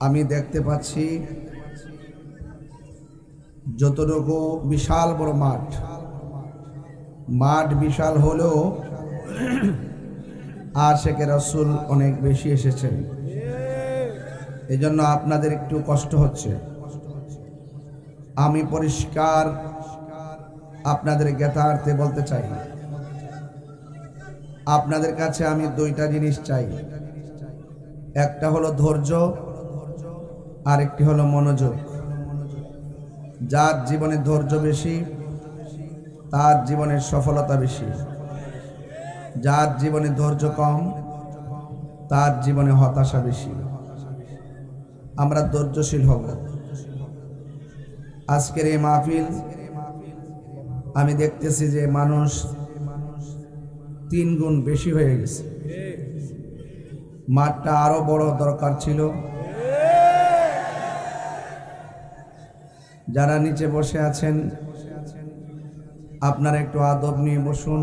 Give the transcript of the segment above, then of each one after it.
আমি দেখতে পাচ্ছি যতটুকু বিশাল বড় মাঠ বিশাল হলেও আশিকে রাসূল অনেক বেশি এসেছেন। এজন্য আপনাদের একটু কষ্ট হচ্ছে। আমি পরিষ্কার আপনাদের জ্ঞাতার্থে বলতে চাই, আপনাদের কাছে আমি দুইটা জিনিস চাই। একটা হলো ধৈর্য, আর একটি হলো মনোযোগ। যার জীবনে ধৈর্য বেশি তার জীবনের সফলতা বেশি, যার জীবনে ধৈর্য কম তার জীবনে হতাশা বেশি। আমরা ধৈর্যশীল হব। আজকের এই মাহফিল আমি দেখতেছি যে মানুষ 3 গুণ বেশি হয়ে গেছে। মাঠটা আরো বড় দরকার ছিল। যারা নিচে বসে আছেন আপনারা একটু আদব নিয়ে বসুন,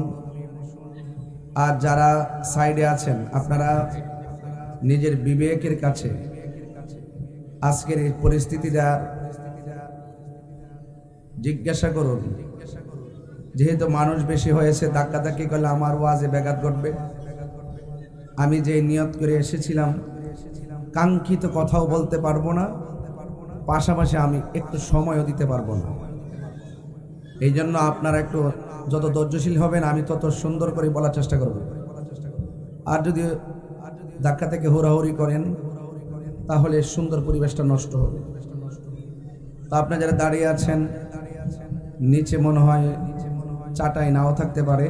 আর যারা সাইডে আছেন আপনারা নিজের বিবেকের কাছে আজকের এই পরিস্থিতিটা জিজ্ঞাসা করুন। যেহেতু মানুষ বেশি হয়েছে, ধাক্কাধাক্কি করলে আমার ওয়াজে ব্যাঘাত ঘটবে। আমি যে নিয়ত করে এসেছিলাম কাঙ্ক্ষিত কথাও বলতে পারবো না, পাশাপাশি আমি একটু সময়ও দিতে পারবো না। এই জন্য আপনারা একটু যত ধৈর্যশীল হবেন আমি তত সুন্দর করে বলার চেষ্টা করব। আর যদি ধাক্কা থেকে হুড়াহুড়ি করেন তাহলে সুন্দর পরিবেশটা নষ্ট হবে। তো আপনারা যারা দাঁড়িয়ে আছেন, নিচে মনে হয় চাটাই নাও থাকতে পারে,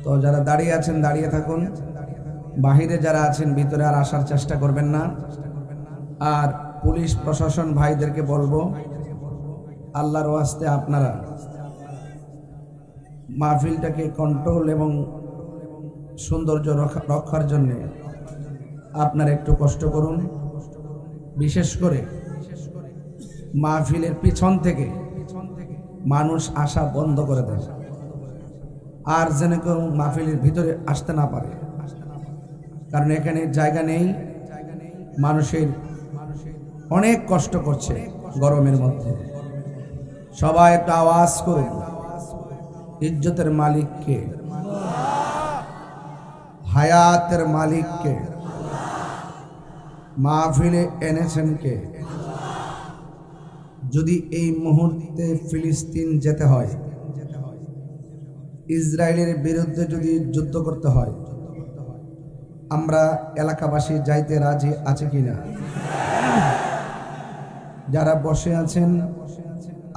তো যারা দাঁড়িয়ে আছেন দাঁড়িয়ে থাকুন। বাহিরে যারা আছেন ভিতরে আর আসার চেষ্টা করবেন না। আর পুলিশ প্রশাসন ভাইদেরকে বলবো, আল্লাহর ওয়াস্তে আপনারা মাহফিলটাকে কন্ট্রোল এবং সৌন্দর্য রক্ষার জন্য আপনারা একটু কষ্ট করুন। বিশেষ করে মাহফিলের পিছন থেকে মানুষ আসা বন্ধ করে দেন, আর যেন কেউ মাহফিলের ভিতরে আসতে না পারে, কারণ এখানে জায়গা নেই। মানুষের অনেক কষ্ট করছে গরমের মধ্যে। সবাই একটা আওয়াজ করুন, ইজ্জতের মালিককে, হায়াতের মালিককে, মাহফিলে এনেছেন কে? যদি এই মুহূর্তে ফিলিস্তিন যেতে হয়, ইসরায়েলের বিরুদ্ধে যদি যুদ্ধ করতে হয়, আমরা এলাকাবাসী যাইতে রাজি আছে কিনা? যারা বসে আছেন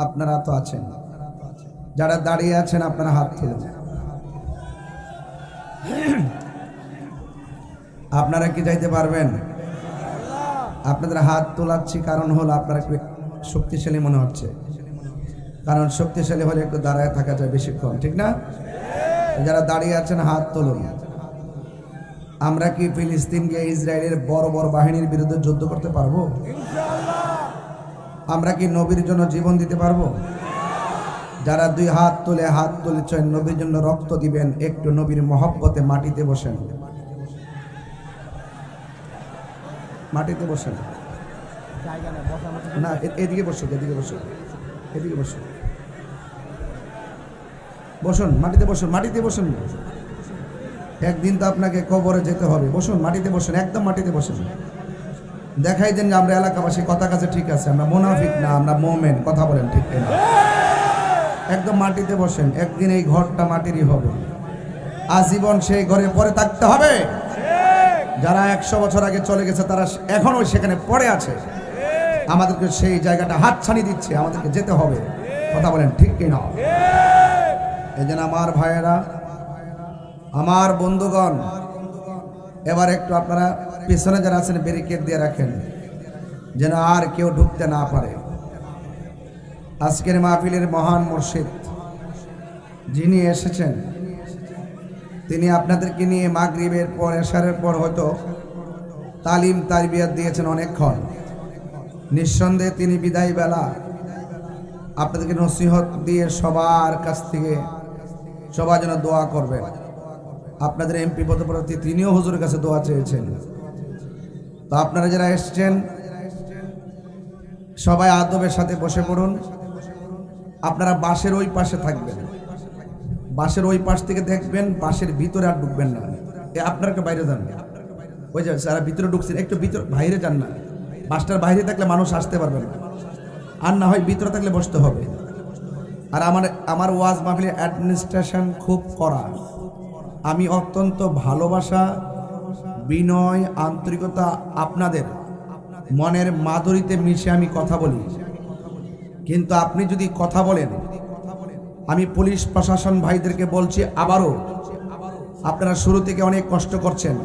আপনারা তো আছেন, যারা দাঁড়িয়ে আছেন আপনারা হাত তুলুন। আপনারা কি যাইতে পারবেন? আপনাদের হাত তোলাচ্ছি কারণ হলো আপনারা একটু শক্তিশালী মনে হচ্ছে, কারণ শক্তিশালী হলে একটু দাঁড়ায় থাকা যায় বেশিক্ষণ, ঠিক না? যারা দাঁড়িয়ে আছেন হাত তুলুন। আমরা কি ফিলিস্তিনকে ইসরায়েলের বড় বড় বাহিনীর বিরুদ্ধে যুদ্ধ করতে পারবো? আমরা কি নবীর জন্য জীবন দিতে পারবো? যারা 2 হাত তুলেছেন নবীর জন্য রক্ত দিবেন, একটু নবীর মহব্বতে মাটিতে বসেন। মাটিতে বসেন না, এদিকে বসো, এদিকে বসো, এদিকে বসো, বসুন, মাটিতে বসুন, মাটিতে বসুন। একদিন তো আপনাকে কবরে যেতে হবে। বসুন, মাটিতে বসুন, একদম মাটিতে বসুন। দেখাই দেন যে আমরা এলাকাবাসী, কথা কাছে ঠিক আছে, আমরা মুনাফিক না, আমরা মুমিন। কথা বলেন ঠিক না? একদম মাটিতে বসেন। একদিন এই ঘরটা মাটিরই হবে, আজীবন সেই ঘরে পরে থাকতে হবে। যারা 100 বছর আগে চলে গেছে তারা এখনো সেখানে পড়ে আছে, আমাদেরকে সেই জায়গাটা হাতছানি দিচ্ছে, আমাদেরকে যেতে হবে। কথা বলেন ঠিক কিনা? এই জন্য আমার ভাইয়েরা, আমার বন্ধুগণ, এবার একটু আপনারা পিছনে যারা আছেন ব্যারিকেড দিয়ে রাখেন, যেন আর কেউ ঢুকতে না পারে। আজকের মাহফিলের মহান মুর্শিদ যিনি এসেছেন, তিনি আপনাদেরকে নিয়ে মাগরিবের পর, এশারের পর হয়তো তালিম তারবিয়াত দিয়েছেন অনেকক্ষণ। নিঃসন্দেহে তিনি বিদায় বেলা আপনাদেরকে নসিহত দিয়ে সবার কাছ থেকে সবার জন্য দোয়া করবেন। আপনাদের এমপি পদপ্রার্থী তিনিও হুজুরের কাছে দোয়া চেয়েছেন। তো আপনারা যারা এসেছেন সবাই আদবের সাথে বসে পড়ুন। আপনারা বাসের ওই পাশে থাকবেন, বাসের ওই পাশ থেকে দেখবেন, বাসের ভিতরে আর ঢুকবেন না। আপনারা বাইরে যান, ওই যে যারা ভিতরে ঢুকছেন একটু ভিতরে বাইরে যান না। বাসটার বাইরে থাকলে মানুষ আসতে পারবে না, আর না হয় ভিতরে থাকলে বসতে হবে। আর আমার ওয়াজ মাহফিলের অ্যাডমিনিস্ট্রেশন খুব কড়া। আমি অত্যন্ত ভালোবাসা, বিনয়, আন্তরিকতা আপনাদের মনের মাধুরীতে মিশে আমি কথা বলি। কিন্তু আপনি যদি কথা বলেন, আমি পুলিশ প্রশাসন ভাইদেরকে বলছি আবারও, আপনারা শুরু থেকে অনেক কষ্ট করছেন,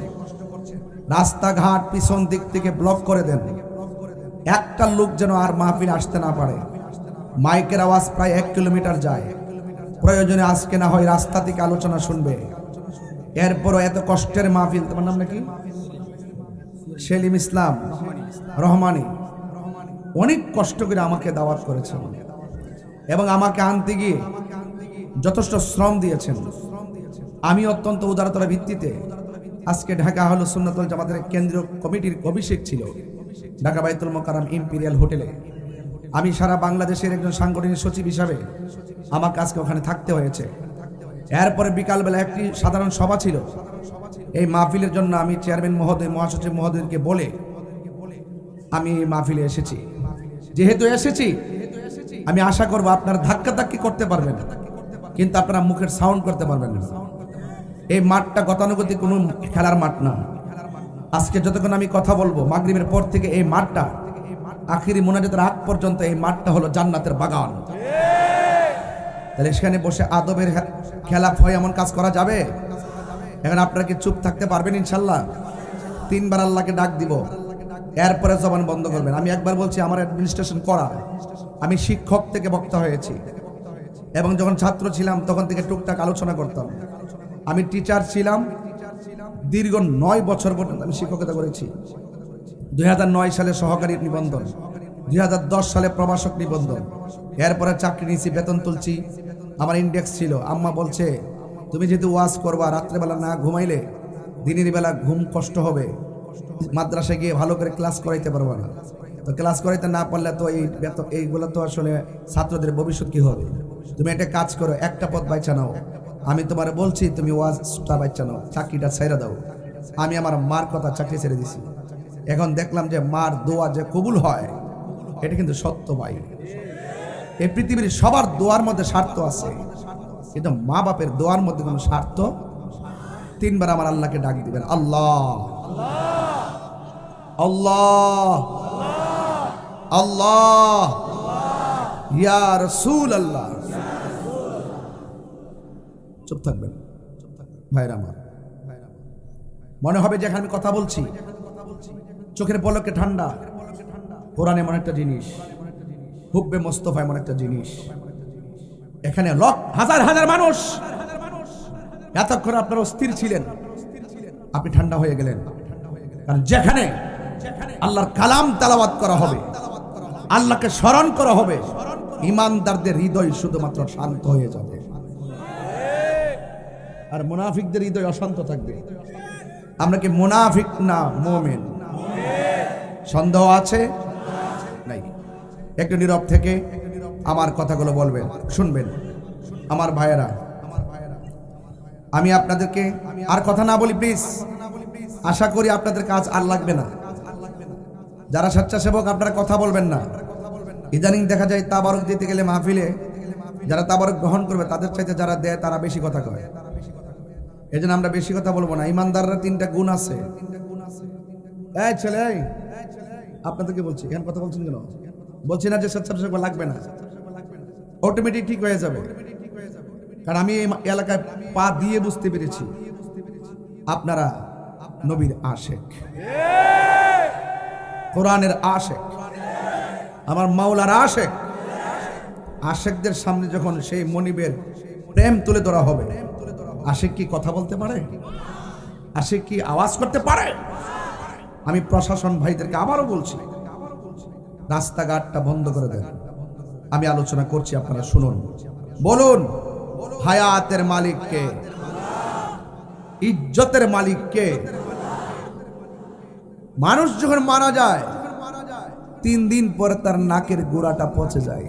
রাস্তাঘাট পিছন দিক থেকে ব্লক করে দেন, একটা লোক যেন আর মাহফিল আসতে না পারে। মাইকের আওয়াজ প্রায় 1 কিলোমিটার যায়, প্রয়োজনে আজকে না হয় রাস্তা থেকে আলোচনা শুনবে। এরপরও এত কষ্টের মাহফিল, তোমার নাম নাকি? সেলিম ইসলাম রহমানি, অনেক কষ্ট করে আমাকে দাওয়াত করেছেন এবং আমাকে আনতে গিয়ে যথেষ্ট শ্রম দিয়েছেন। আমি অত্যন্ত উদারতার ভিত্তিতে আজকে ঢাকা আহলুস সুন্নাত ওয়াল জামাতের কেন্দ্রীয় কমিটির অভিষেক ছিল ঢাকা বাইতুল মোকাররম ইম্পেরিয়াল হোটেলে। আমি সারা বাংলাদেশের একজন সাংগঠনিক সচিব হিসাবে আমাকে আজকে ওখানে থাকতে হয়েছে। এরপরে বিকালবেলা একটি সাধারণ সভা ছিল। এই মাহফিলের জন্য আমি চেয়ারম্যান মহোদয়, মহাসচিব মহোদয়কে বলে আমি এই মাহফিলে এসেছি। যেহেতু এসেছি, আমি আশা করব আপনারা ধাক্কাধাক্কি করতে পারবেন, কিন্তু আপনারা মুখের সাউন্ড করতে পারবেন না। এই মাঠটা গতানুগতিক কোনো খেলার মাঠ না। আজকে যতক্ষণ আমি কথা বলবো মাগরিবের পর থেকে এই মাঠটা আখিরি মোনাজাতের আগ পর্যন্ত এই মাঠটা হলো জান্নাতের বাগান। তাহলে সেখানে বসে আদবের খেলা ভয় এমন কাজ করা যাবে? এখন আপনারা কি চুপ থাকতে পারবেন? ইনশাল্লাহ 3 বার আল্লাহকে ডাক দিব, এরপরে জবান বন্ধ করবেন। আমি একবার বলছি, আমার অ্যাডমিনিস্ট্রেশন করা, আমি শিক্ষক থেকে বক্তা হয়েছি এবং যখন ছাত্র ছিলাম তখন থেকে টুকটাক আলোচনা করতাম। আমি টিচার ছিলাম, দীর্ঘ 9 বছর পর্যন্ত আমি শিক্ষকতা করেছি। 2009 সালে সহকারী নিবন্ধন, 2010 সালে প্রভাষক নিবন্ধন, এরপরে চাকরি নিয়েছি, বেতন তুলছি, আমার ইন্ডেক্স ছিল। আম্মা বলছে, তুমি যেহেতু ওয়াজ করবা, রাত্রেবেলা না ঘুমাইলে দিনের বেলা ঘুম কষ্ট হবে, মাদ্রাসায় গিয়ে ভালো করে ক্লাস করাইতে পারবো না। তো ক্লাস করাইতে না পারলে তো এইগুলো তো আসলে ছাত্রদের ভবিষ্যৎ কি হবে? তুমি একটা কাজ করো, একটা পথ বাইচা নাও। আমি তোমার বলছি, তুমি ওয়াজটা বাইচা নাও, চাকরিটা ছেড়ে দাও। আমি আমার মার কথা চাকরি ছেড়ে দিছি। এখন দেখলাম যে মার দোয়া যে কবুল হয়, এটা কিন্তু সত্য ভাই। এই পৃথিবীর সবার দোয়ার মধ্যে স্বার্থ আছে, কিন্তু মা বাপের দোয়ার মধ্যে কোনো স্বার্থ। 3 বার আমার আল্লাহকে ডাক দিবেন, আল্লাহ আল্লাহ আল্লাহ ইয়া রাসূল আল্লাহ। চুপ থাকবেন ভাইরা আমার। মনে হবে যে আমি কথা বলছি, চোখের পলকে ঠান্ডা। কোরআন এমন একটা জিনিস, হুব্বে মোস্তফা এমন একটা জিনিস। এখানে হাজার হাজার মানুষ, এতক্ষণ আপনারা অস্থির ছিলেন, আপনি ঠান্ডা হয়ে গেলেন। কারণ যেখানে আল্লাহর কালাম তেলাওয়াত করা হবে, আল্লাহকে স্মরণ করা হবে, ঈমানদারদের হৃদয় শুধুমাত্র শান্ত হয়ে যাবে, আর মুনাফিকদের হৃদয় অশান্ত থাকবে। আমরা কি মুনাফিক না মুমিন? সন্দেহ আছে? নাই। একটু নীরব থেকে আমার কথাগুলো বলবেন, শুনবেন আমার ভাইয়েরা। আমি আপনাদেরকে আর কথা না বলি প্লিজ। আশা করি আপনাদের কাজ আর লাগবে না। যারা স্বেচ্ছাসেবক আপনারা কথা বলবেন না। ইদানিং দেখা যায় তাবারক দিতে গেলে মাহফিলে যারা তাবারক গ্রহণ করবে তাদের চাইতে যারা দেয় তারা বেশি কথা কয়। এই জন্য আমরা বেশি কথা বলবো না। ইমানদাররা 3টা গুণ আছে। এই ছেলে, আপনাদেরকে বলছি, এখানে কথা বলছেন কেন? বলছি না যে স্বেচ্ছাসেবক লাগবে না, অটোমেটিক ঠিক হয়ে যাবে। কারণ আমি এই এলাকায় পা দিয়ে বুঝতে পেরেছি আপনারা নবীর আশেক, কোরআনের আশেক, আমার মাওলার আশেক। আশেকদের সামনে যখন সেই মনিবের প্রেম তুলে ধরা হবে, আশেক কি কথা বলতে পারে? আশেক কি আওয়াজ করতে পারে? আমি প্রশাসন ভাইদেরকে আবারও বলছি, রাস্তাঘাটটা বন্ধ করে দেন। আমি আলোচনা করছি, আপনারা শুনুন। বলুন, হায়াতের মালিক কে? ইজ্জতের মালিক কে? মানুষ যখন মারা যায় 3 দিন পরে তার নাকের গোড়াটা পচে যায়,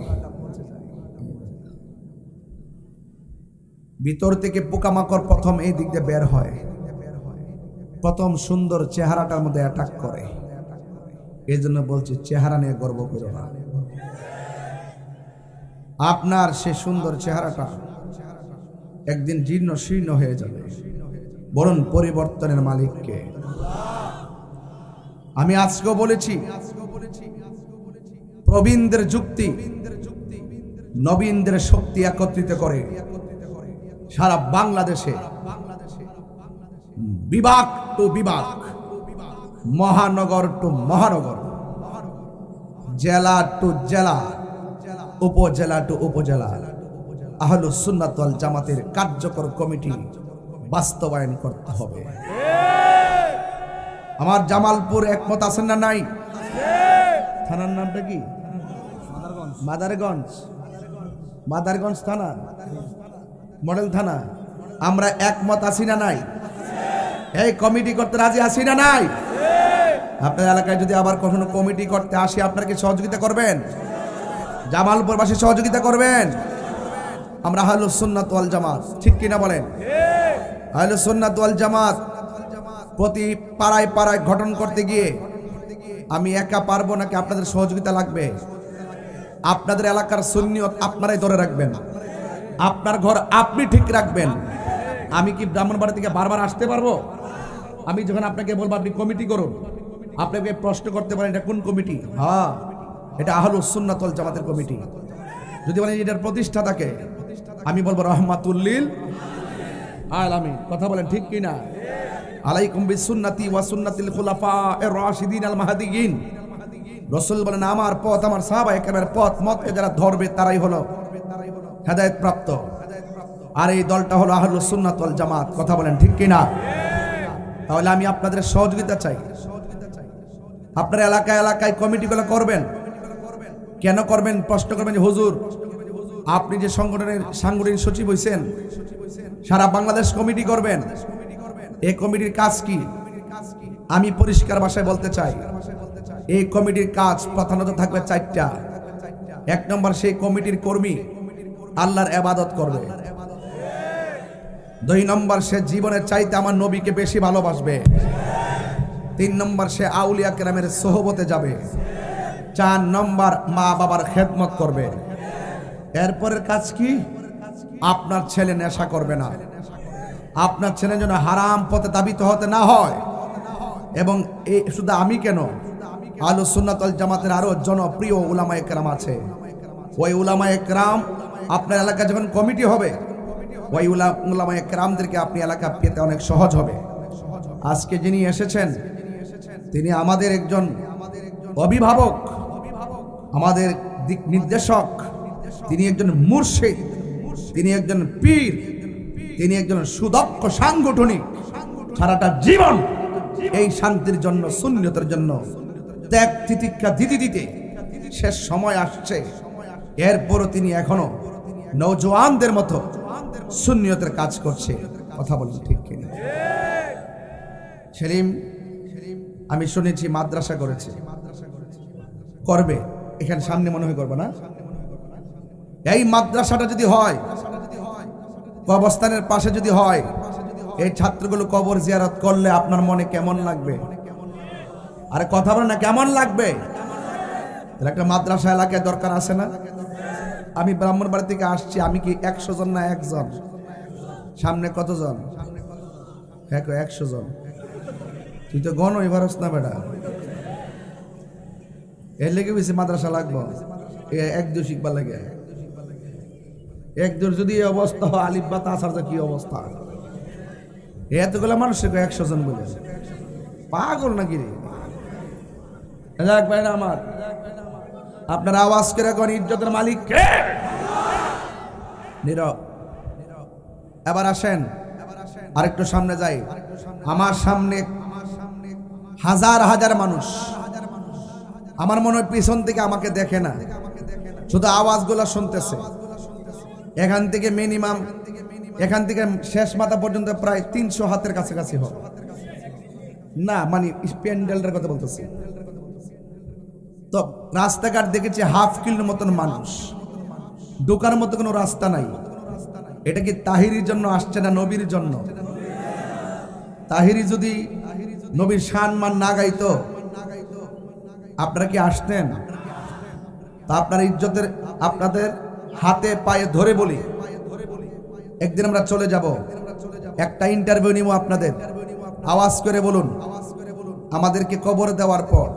ভিতর থেকে পোকামাকড় প্রথম এই দিক দিয়ে বের হয়, প্রথম সুন্দর চেহারাটার মধ্যে অ্যাটাক করে। এই জন্য বলছি চেহারা নিয়ে গর্ব করো না। আপনার সে সুন্দর চেহারাটা একদিন জীর্ণ শীর্ণ হয়ে যাবে। বলুন পরিবর্তনের মালিককে। আমি আজকেও বলেছি, প্রবীণদের যুক্তি নবীনদের শক্তি একত্রিত করে সারা বাংলাদেশে বিভাগ টু বিভাগ, মহানগর টু মহানগর, জেলা টু জেলা, উপজেলা টু উপজেলা আহলুস সুন্নাত ওয়াল জামাতের কার্যকর কমিটি বাস্তবায়ন করতে হবে। আমার জামালপুর একমত আছেন না নাই? থানার নামটা কি? মাদারগঞ্জ। মাদারগঞ্জ থানা, মডেল থানা। আমরা একমত আছি না নাই? এই কমিটি করতে রাজি আছি না নাই? আপনার এলাকায় যদি আবার কখনো কমিটি করতে আসি, আপনারা কি সহযোগিতা করবেন? জামালপুরবাসী সহযোগিতা করবেন? আমরা আহলুস সুন্নাত ওয়াল জামাত, ঠিক কিনা বলেন? আহলুস সুন্নাত ওয়াল জামাত প্রতি পাড়ায় পাড়ায় গঠন করতে গিয়ে আমি একা পারবো নাকি আপনাদের সহযোগিতা লাগবে? আপনাদের এলাকার সুন্নিয়ত আপনারাই ধরে রাখবেন, আপনার ঘর আপনি ঠিক রাখবেন। আমি কি ব্রাহ্মণবাড়ি থেকে বারবার আসতে পারবো? আমি যখন আপনাকে বলবো আপনি কমিটি করুন, আপনাকে প্রশ্ন করতে পারেন এটা কোন কমিটি? হ্যাঁ, এটা আহলুস সুন্নাত ওয়াল জামাতের কমিটি। যদি বলেন এটার প্রতিষ্ঠাতাকে, আমি বলবো রহমাতুল্লিল আলামিন। কথা বলেন ঠিক কিনা? আলাইকুম বিসুন্নতি ওয়া সুন্নাতিল খুলাফায়ে রাশিদিন আল মাহদিয়িন। রাসূল বলেন আমার পথ, আমার সাহাবায়ে কেরামের পথ মতকে যারা ধরবে তারাই হলো হেদায়েত প্রাপ্ত। আর এই দলটা হলো আহলুস সুন্নাত ওয়াল জামাত। কথা বলেন ঠিক কিনা? তাহলে আমি আপনাদের সহযোগিতা চাই। আপনার এলাকায় এলাকায় কমিটিগুলো করবেন। কেন করবেন? প্রশ্ন করবেন যে হুজুর আপনি যে সংগঠনের সাংগঠনিক সচিব হইছেন, সারা বাংলাদেশ কমিটি করবেন, এই কমিটির কাজ কি? আমি পরিষ্কার ভাষায় বলতে চাই, এই কমিটির কাজ প্রধানত থাকবে 4টা। 1 নম্বর, সেই কমিটির কর্মী আল্লাহর ইবাদত করবে। 2 নম্বর, সে জীবনের চাইতে আমার নবীকে বেশি ভালোবাসবে। 3 নম্বর, সে আউলিয়া কেরামের সোহবতে যাবে। 4 নম্বর, মা বাবার খেদমত করবে। এরপরের কাজ কি? আপনার ছেলে নেশা করবে না, আপনার ছেলে যেন হারাম পথে তাবিত হতে না হয়। এবং এই শুধু আমি কেন, আহলুস সুন্নাত ওয়াল জামাতের আরো জনপ্রিয় উলামায়ে কেরাম আছে। ওই উলামায়ে কেরাম আপনার এলাকায় যখন কমিটি হবে, ওই উলামায়ে কেরামদেরকে আপনি এলাকা পেতে অনেক সহজ হবে। আজকে যিনি এসেছেন তিনি আমাদের একজন অভিভাবক, আমাদের দিক নির্দেশক, তিনি একজন মুর্শিদ, তিনি একজন পীর, তিনি একজন সুদক্ষ সাংগঠনিক। সারাটা জীবন এই শান্তির জন্য, সুন্নিয়তের জন্য ত্যাগ তিতিক্ষা দিতে দিতে শেষ সময় আসছে। এরপরও তিনি এখনো নওজোয়ানদের মতো সুন্নিয়তের কাজ করছে। কথা বলুন ঠিক কিনা? সেলিম আমি শুনেছি মাদ্রাসা করেছে, করবে। এখানে সামনে মনে হয় করবে না? এই মাদ্রাসাটা যদি হয়, কবরস্থানের পাশে যদি হয়, এই ছাত্রগুলো কবর জিয়ারত করলে আপনার মনে কেমন লাগবে? আরে কথা বলেন না, কেমন লাগবে? একটা মাদ্রাসা এলাকায় দরকার আছে না? আমি ব্রাহ্মণবাড়ি থেকে আসছি, আমি কি 100 জন না 1 জন? সামনে কতজন? 100 জন। তুই তো গণ এবারস না বেটা, এর লেগে বেশি মাদ্রাসা লাগবো। 1-2 শিখবার লাগে, 1-2 যদি এই অবস্থা হয়, আলিফ বা তাসার কি অবস্থা? এতগুলো মানুষের 100 জন বলে পাগল নাকি রে? আমার আপনার আওয়াজ করে কোন ইজ্জতের মালিক কে? নীরব। এবার আসেন আরেকটু সামনে যাই। আমার সামনে হাজার হাজার মানুষ, আমার মনে হয় পিছন থেকে আমাকে দেখে না, শুধু আওয়াজগুলো শুনতেছে। এখান থেকে মিনিমাম, এখান থেকে শেষ মাথা পর্যন্ত প্রায় 300 হাতের কাছাকাছি হবে। না, মানে প্যান্ডেলটার কথা বলতেছি। তো রাস্তাঘাট দেখেছি হাফ কিলোর মতন মানুষ, ঢোকার মতো কোনো রাস্তা নাই। এটা কি তাহিরির জন্য আসছে না নবীর জন্য? তাহিরি যদি নবীর সম্মান না গাইতো আপনারা কি আসতেন? তা আপনার ইজ্জতের, আপনাদের হাতে পায়ে ধরে বলি, একদিন আমরা চলে যাব, একটা ইন্টারভিউ নিব আপনাদের। আওয়াজ করে বলুন, আমাদেরকে কবর দেওয়ার পর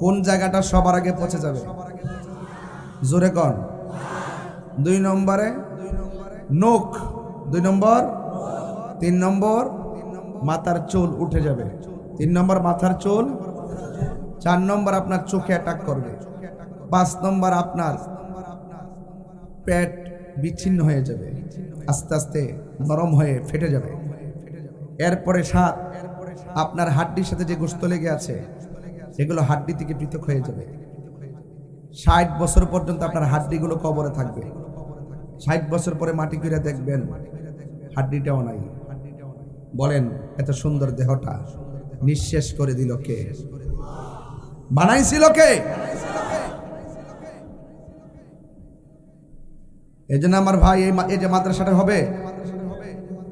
কোন জায়গাটা সবার আগে পৌঁছে যাবে? জোরে কন। 2 নম্বরে নখ, 2 নম্বর, 3 নম্বর মাথার চুল উঠে যাবে, 3 নম্বর মাথার চুল, 4 নম্বর আপনার চোখে অ্যাটাক করবে, 5 নম্বর আপনার পেট বিচ্ছিন্ন হয়ে যাবে, আস্তে আস্তে নরম হয়ে ফেটে যাবে। এরপরে 7 আপনার হাড্ডির সাথে যে গোশত লেগে আছে এগুলো হাড্ডি থেকে পৃথক হয়ে যাবে। 60 বছর পর্যন্ত আপনার হাড্ডিগুলো কবরে থাকবে। 60 বছর পরে মাটি করে দেখবেন হাড্ডিটাও নাই। বলেন এত সুন্দর দেহটা নিঃশেষ করে দিল কে? বানাইছিল কে? এই জন্য আমার ভাই, এই যে মাদ্রাসাটা হবে,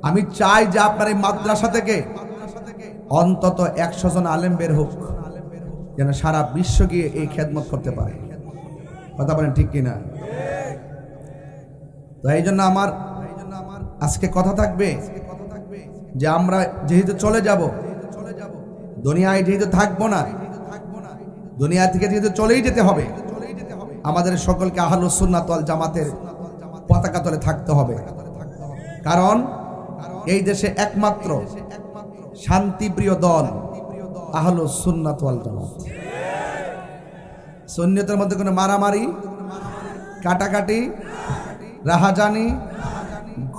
আমি চাই যে আপনার এই মাদ্রাসা থেকে অন্তত 100 জন আলেম বের হোক, যেন সারা বিশ্ব গিয়ে এই খেদমত করতে পারে। কথা বলেন ঠিক কিনা? তো এই জন্য আমার আজকে কথা থাকবে যে আমরা যেহেতু চলে যাব, দুনিয়ায় যেহেতু থাকবো না, দুনিয়া থেকে যেহেতু চলেই যেতে হবে, আমাদের সকলকে আহলুস সুন্নাত ওয়াল জামাতের পতাকা তলে থাকতে হবে। কারণ এই দেশে একমাত্র শান্তিপ্রিয় দল আহলুস সুন্নাত ওয়াল জামাত। সুন্নিয়তের মধ্যে কোনো মারামারি, কাটাকাটি, রাহাজানি,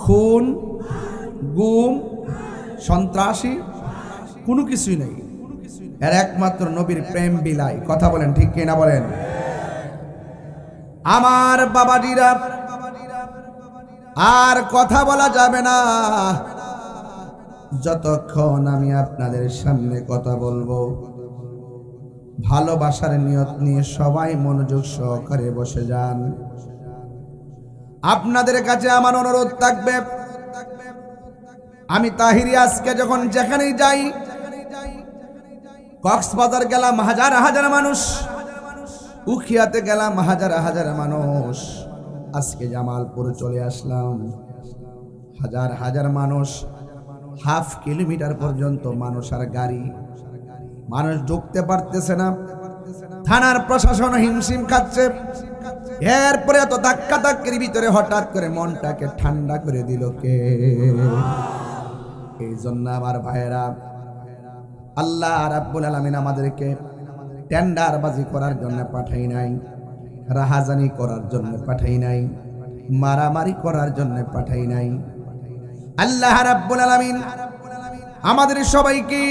খুন, গুম, সন্ত্রাসী কোনো কিছুই নেই। এর একমাত্র নবীর প্রেম বিলাই। কথা বলেন ঠিক কিনা বলেন? আমার বাবাজিরা, আর কথা বলা যাবে না যতক্ষণ আমি আপনাদের সামনে কথা বলবো। ভালোবাসার নিয়ত নিয়ে সবাই মনোযোগ সহকারে বসে যান। আপনাদের কাছে আমার অনুরোধ থাকবে, আমি তাহিরি আজকে যখন যেখানেই যাই, কক্সবাজার গেলাম হাজার হাজার মানুষ, উখিয়াতে গেলাম হাজার হাজার মানুষ, আজকে জামালপুর চলে আসলাম হাজার হাজার মানুষ, হাফ কিলোমিটার পর্যন্ত মানুষ আর গাড়ি, মানুষ ঢুকতে পারতেছে না। থানার প্রশাসন হিমশিম খাচ্ছে। এরপরে এত ধাক্কা ধাক্কির ভিতরে হঠাৎ করে মনটাকে ঠান্ডা করে দিল কে? এই জন্য আমার ভাইয়েরা, আল্লাহ রাব্বুল আলামিন আমাদেরকে টেন্ডারবাজি করার জন্য পাঠাই নাই, রাহাজানি করার জন্য পাঠাই নাই, মারামারি করার জন্য পাঠাই নাই। আল্লাহ রাব্বুল আলামিন আমাদের সবাইকে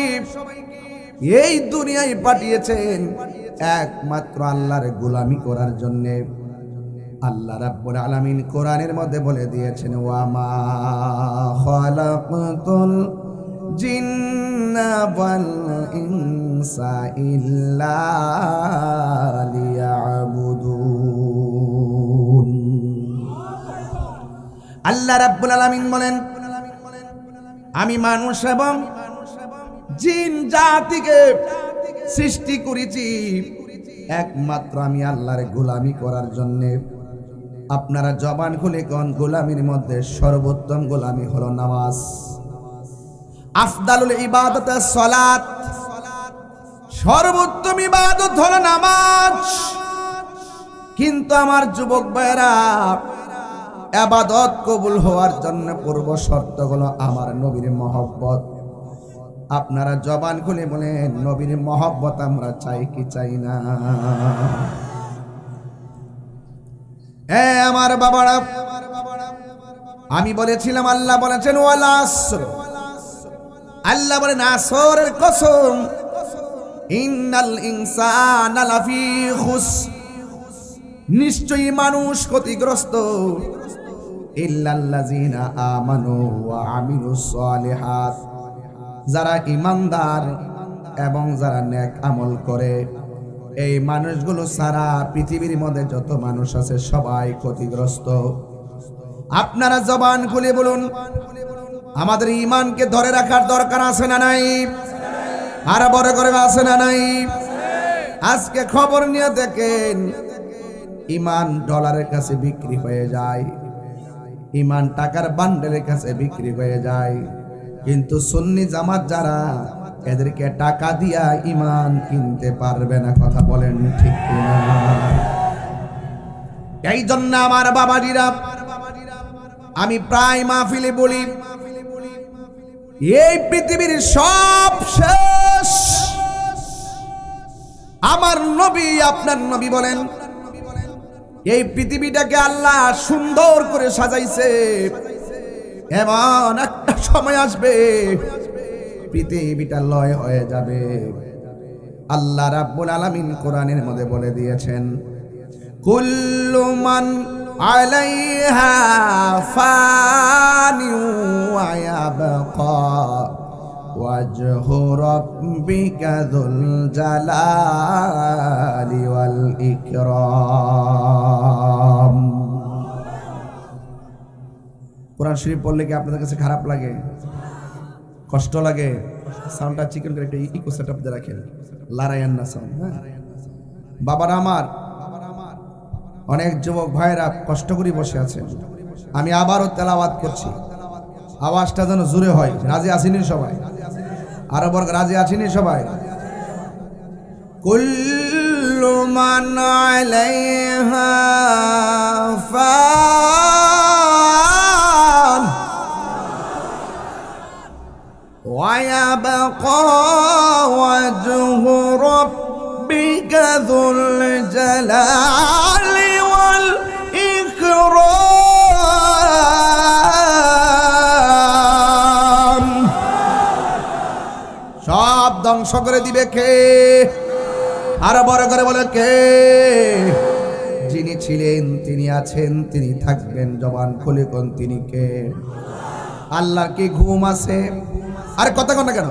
এই দুনিয়ায় পাঠিয়েছেন একমাত্র আল্লাহর গোলামি করার জন্য। আল্লাহ রাব্বুল আলামিন কোরআনের মধ্যে বলে দিয়েছেন, ওয়া মা খালাকতুল জিন্না ওয়াল ইনসা ইল্লা লিয়াবুদুন। আল্লাহ রাব্বুল আলামিন বলেন, আমি মানুষ এবং জিন জাতিকে সৃষ্টি করেছি একমাত্র আমি আল্লাহর গোলামি করার জন্য। আপনারা জবান খুলে কোন গোলামির মধ্যে সর্বোত্তম গোলামি হলো নামাজ। আফদালুল ইবাদত সালাত, সর্বোত্তম ইবাদত হলো নামাজ। কিন্তু আমার যুবক ভাইরা, ইবাদত কবুল হওয়ার জন্য পূর্ব শর্ত হলো আমার নবীর মহব্বত। আপনারা জবান খুলে বলেন, নবীর মহব্বত আমরা চাই কি চাই না? আমার বাবারা, আমি বলেছিলাম আল্লাহ বলেছেন ওয়াল আসর, আল্লাহ বলেন আসরের কসম, ইন্নাল ইনসানা লাফি খুসর, নিশ্চয়ই মানুষ ক্ষতিগ্রস্ত, ইল্লাল্লাযিনা আমানু ওয়া আমিলুস সালিহাত, যারা ঈমানদার এবং যারা নেক আমল করে, এই মানুষগুলো সারা পৃথিবীর মধ্যে যত মানুষ আছে সবাই ক্ষতিগ্রস্ত। আপনারা জবান খুলে বলুন, আমাদের ঈমানকে ধরে রাখার দরকার আছে না নাই? আর বড় করে আছে না নাই? আজকে খবর নিয়ে দেখেন, ঈমান ডলারের কাছে বিক্রি হয়ে যায়, ঈমান টাকার বান্ডেলের কাছে বিক্রি হয়ে যায়। কিন্তু সুন্নি জামাত যারা, এদেরকে টাকা দিয়া ঈমান কিনতে পারবে না। কথা বলেন ঠিক কিনা? এই জন্য আমার বাবাজিরা, আমি প্রায় মাহফিলে বলি, এই পৃথিবীর সব শেষ। আমার নবী, আপনার নবী বলেন, এই পৃথিবীটাকে আল্লাহ সুন্দর করে সাজাইছে। এমন একটা সময় আসবে পৃথিবীটা লয় হয়ে যাবে। আল্লাহ রাব্বুল আলামিন কোরআনের মধ্যে বলে দিয়েছেন, কুল্লু মান আলাইহা ফানি ওয়া ইয়াবকা ওয়াজহু রাব্বিকা যুল জালালি ওয়াল ইকরাম। কোরআন শরীফ পড়লে কি আপনাদের কাছে খারাপ লাগে, কষ্ট লাগে? সাউন্ডটা চিকেন করে একটা ইকো সেটআপ দিয়ে রাখেন, লড়াইয়ান না সাউন্ড। হ্যাঁ বাবারা আমার, অনেক যুবক ভাইরা কষ্ট করে বসে আছেন। আমি আবারও তেলাওয়াত করছি, আওয়াজটা যেন জোরে হয়। রাজি আছেন সবাই? আরো বর্গ রাজি আছেন সবাই? কুল্লু মান আলাইহা ফান ওয়া ইয়াবকা ওয়াজহু রাব্বিকা যুল জালালি ওয়াল ইকরাম। সব ধ্বংস করে দিবে কে? আরো বড় করে বলে কে? যিনি ছিলেন, তিনি আছেন, তিনি থাকবেন। জবান খুলে কোন তিনি কে? আল্লাহর কি ঘুম আছে? আরে কথা কন না কেন?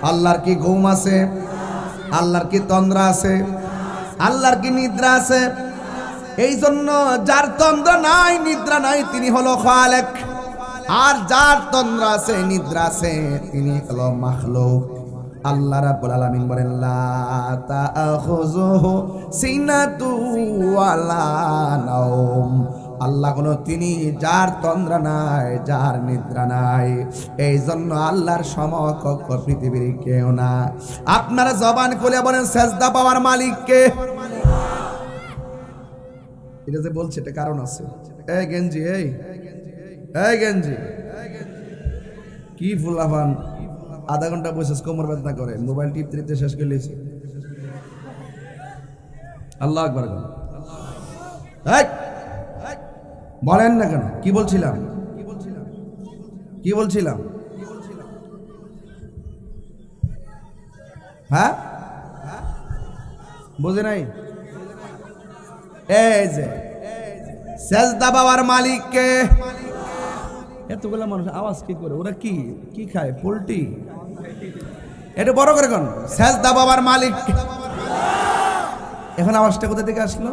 আল্লাহর কি ঘুম আছে? আল্লাহর কি তন্দ্রা আছে? আল্লাহর কি নিদ্রা আছে? এই জন্য যার তন্দ্রা নাই, নিদ্রা নাই, তিনি হলো খালেক। আর যার তন্দ্রা আছে, নিদ্রা আছে, তিনি হলো মাখলুক। আল্লাহ রাব্বুল আলামিন বলেন, লা তাআখুযুহু সিনাতু ওয়ালা নাওম। আল্লাহ হলো তিনি যার তন্দ্রা নাই, যার নিদ্রা নাই। এই জন্য আল্লাহর সমকক্ষ পৃথিবীর কেউ না। আপনারা জবান খুলে বলেন, সেজদা পাওয়ার মালিক কে? এটা যে বলছে এটা কারণ আছে। এই গেঞ্জি, এই গেঞ্জি, কি ফুলাফান আধা ঘন্টা বসে কোমর বেদনা করে, মোবাইল টিপতে টিপতে শেষ করে লিয়েছে। আল্লাহু আকবার বলেন না কেন? কি বলছিলাম? হ্যাঁ বুঝে নাই? এই যে সেজদা পাওয়ার মালিক কে? এতগুলা মানুষ আওয়াজ কি করে? ওরা কি কি খায়? পোল্ট্রি? এটা বড় করে কোন? সেজদা পাওয়ার মালিক। এখন আওয়াজটা কোথা থেকে আসলো?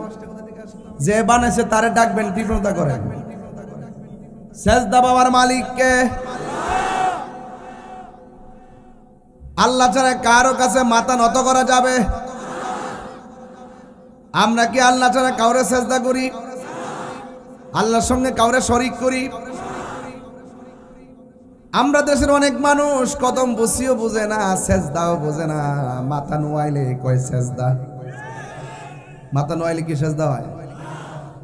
যে বানাইছে তারে ডাকবেন, তীব্রতা করেন। সেজদা পাওয়ার মালিক কে? আল্লাহ ছাড়া কারো কাছে মাথা নত করা যাবে? আমরা কি আল্লাহ ছাড়া কাউরে সেজদা করি? আল্লাহর সঙ্গে কাউরে শরীক করি? আমরা দেশের অনেক মানুষ কদম বসিও বুঝে না, সেজদাও বুঝে না। মাথা নোয়াইলে কয় সেজদা। মাথা নোয়াইলে কি সেজদা হয়?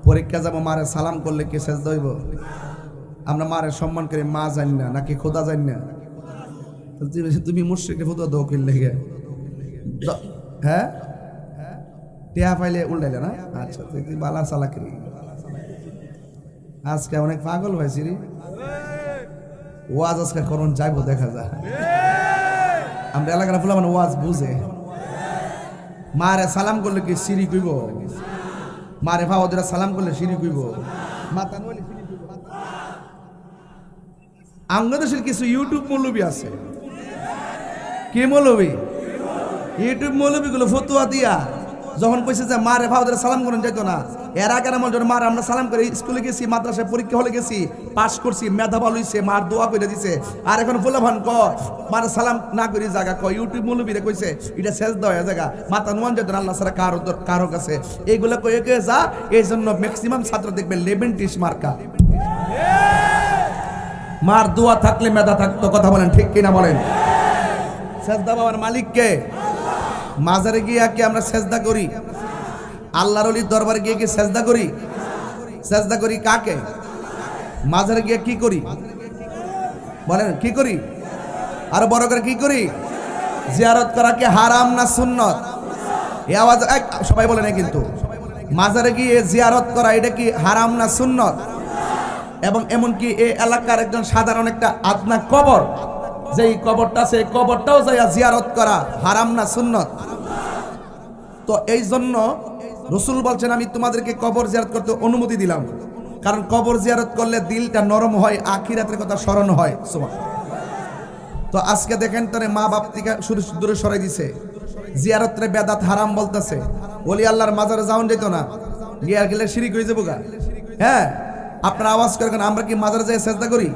পরীক্ষা যাবো, মারে সালাম করলে কি সেজদা হইব? আমরা মারে সম্মান করি, মা জানি না নাকি খোদা জানি না? তুমি মুশরিকে ফুদা দো কিনলে গে? হ্যাঁ টিয়া পাইলে উল্টাইলে না? আচ্ছা তুই বালা চালাকি। আজকে অনেক পাগল হয়েছি রে। ওয়াজ আজকে করুন যাইবো, দেখা যায়। আমরা এলাকার ফুলা মানে ওয়াজ বুঝে। মারে সালাম করলে কি সিঁড়ি কইব? মারে ভাওয়াদের সালাম করলে সিঁড়ি কইব? মাথা নইলে সিঁড়ি কইব? আমাদের দেশের কিছু ইউটিউব মৌলবী আছে। কি মৌলবী? ইউটিউব মৌলবীগুলো ফতুয়া দিয়া যখন কইছে যে মারে ফাউদের সালাম করেন যাইতো না, এর আগে আমার যখন মার আমরা সালাম করি, স্কুলে গেছি, মাদ্রাসায় পরীক্ষা হলে গেছি, পাস করছি, মেধা ভালো হইছে, মার দোয়া করে দিছে। আর এখন ফুলাভান ক মার সালাম না করি জায়গা ক ইউটিউব মৌলবীরে কইছে এটা শেষ দেওয়া জায়গা, মাথা নুয়ান যেত আল্লাহ ছাড়া কারো কাছে, এইগুলো কয়ে কয়ে যা। এই জন্য ম্যাক্সিমাম ছাত্র দেখবেন লেবেন্টিস মার্কা। মার দোয়া থাকলে মেধা থাকতো, কথা বলেন ঠিক কিনা বলেন? সেজদা বাবার মালিককে। মাজারে গিয়ে কি আমরা সেজদা করি? আল্লাহর ওলির দরবারে গিয়ে কি সেজদা করি? সেজদা করি কাকে? মাজারে গিয়ে কি করি বলেন? কি করি? আর বড় করে কি করি? জিয়ারত করা কি হারাম না সুন্নত? এই আওয়াজ সবাই বলে না কিন্তু। মাজারে গিয়ে জিয়ারত করা এটা কি হারাম না সুন্নত? এবং এমনকি এই এলাকার একজন সাধারণ একটা আদনা কবর, যেই কবরটা সেই কবরটাও যাইয়া জিয়ারত করা হারাম না সুন্নত? তো এই জন্য রাসূল বলছেন আমি তোমাদেরকে কবর জিয়ারত করতে অনুমতি দিলাম, কারণ কবর জিয়ারত করলে দিলটা নরম হয়, আখিরাতের কথা স্মরণ হয়। তো আজকে দেখেন তোরে মা বাপ থেকে শুধু দূরে সরাই দিছে, জিয়ারতরে বেদাত হারাম বলতেছে। ওলি আল্লাহর মাজারে যাওন যেত না, গিয়া গেলে শিরিক হয়ে যাবো গা। হ্যাঁ, আপনারা আওয়াজ করেন আমরা কি মাজারে যাই সেজদা করি?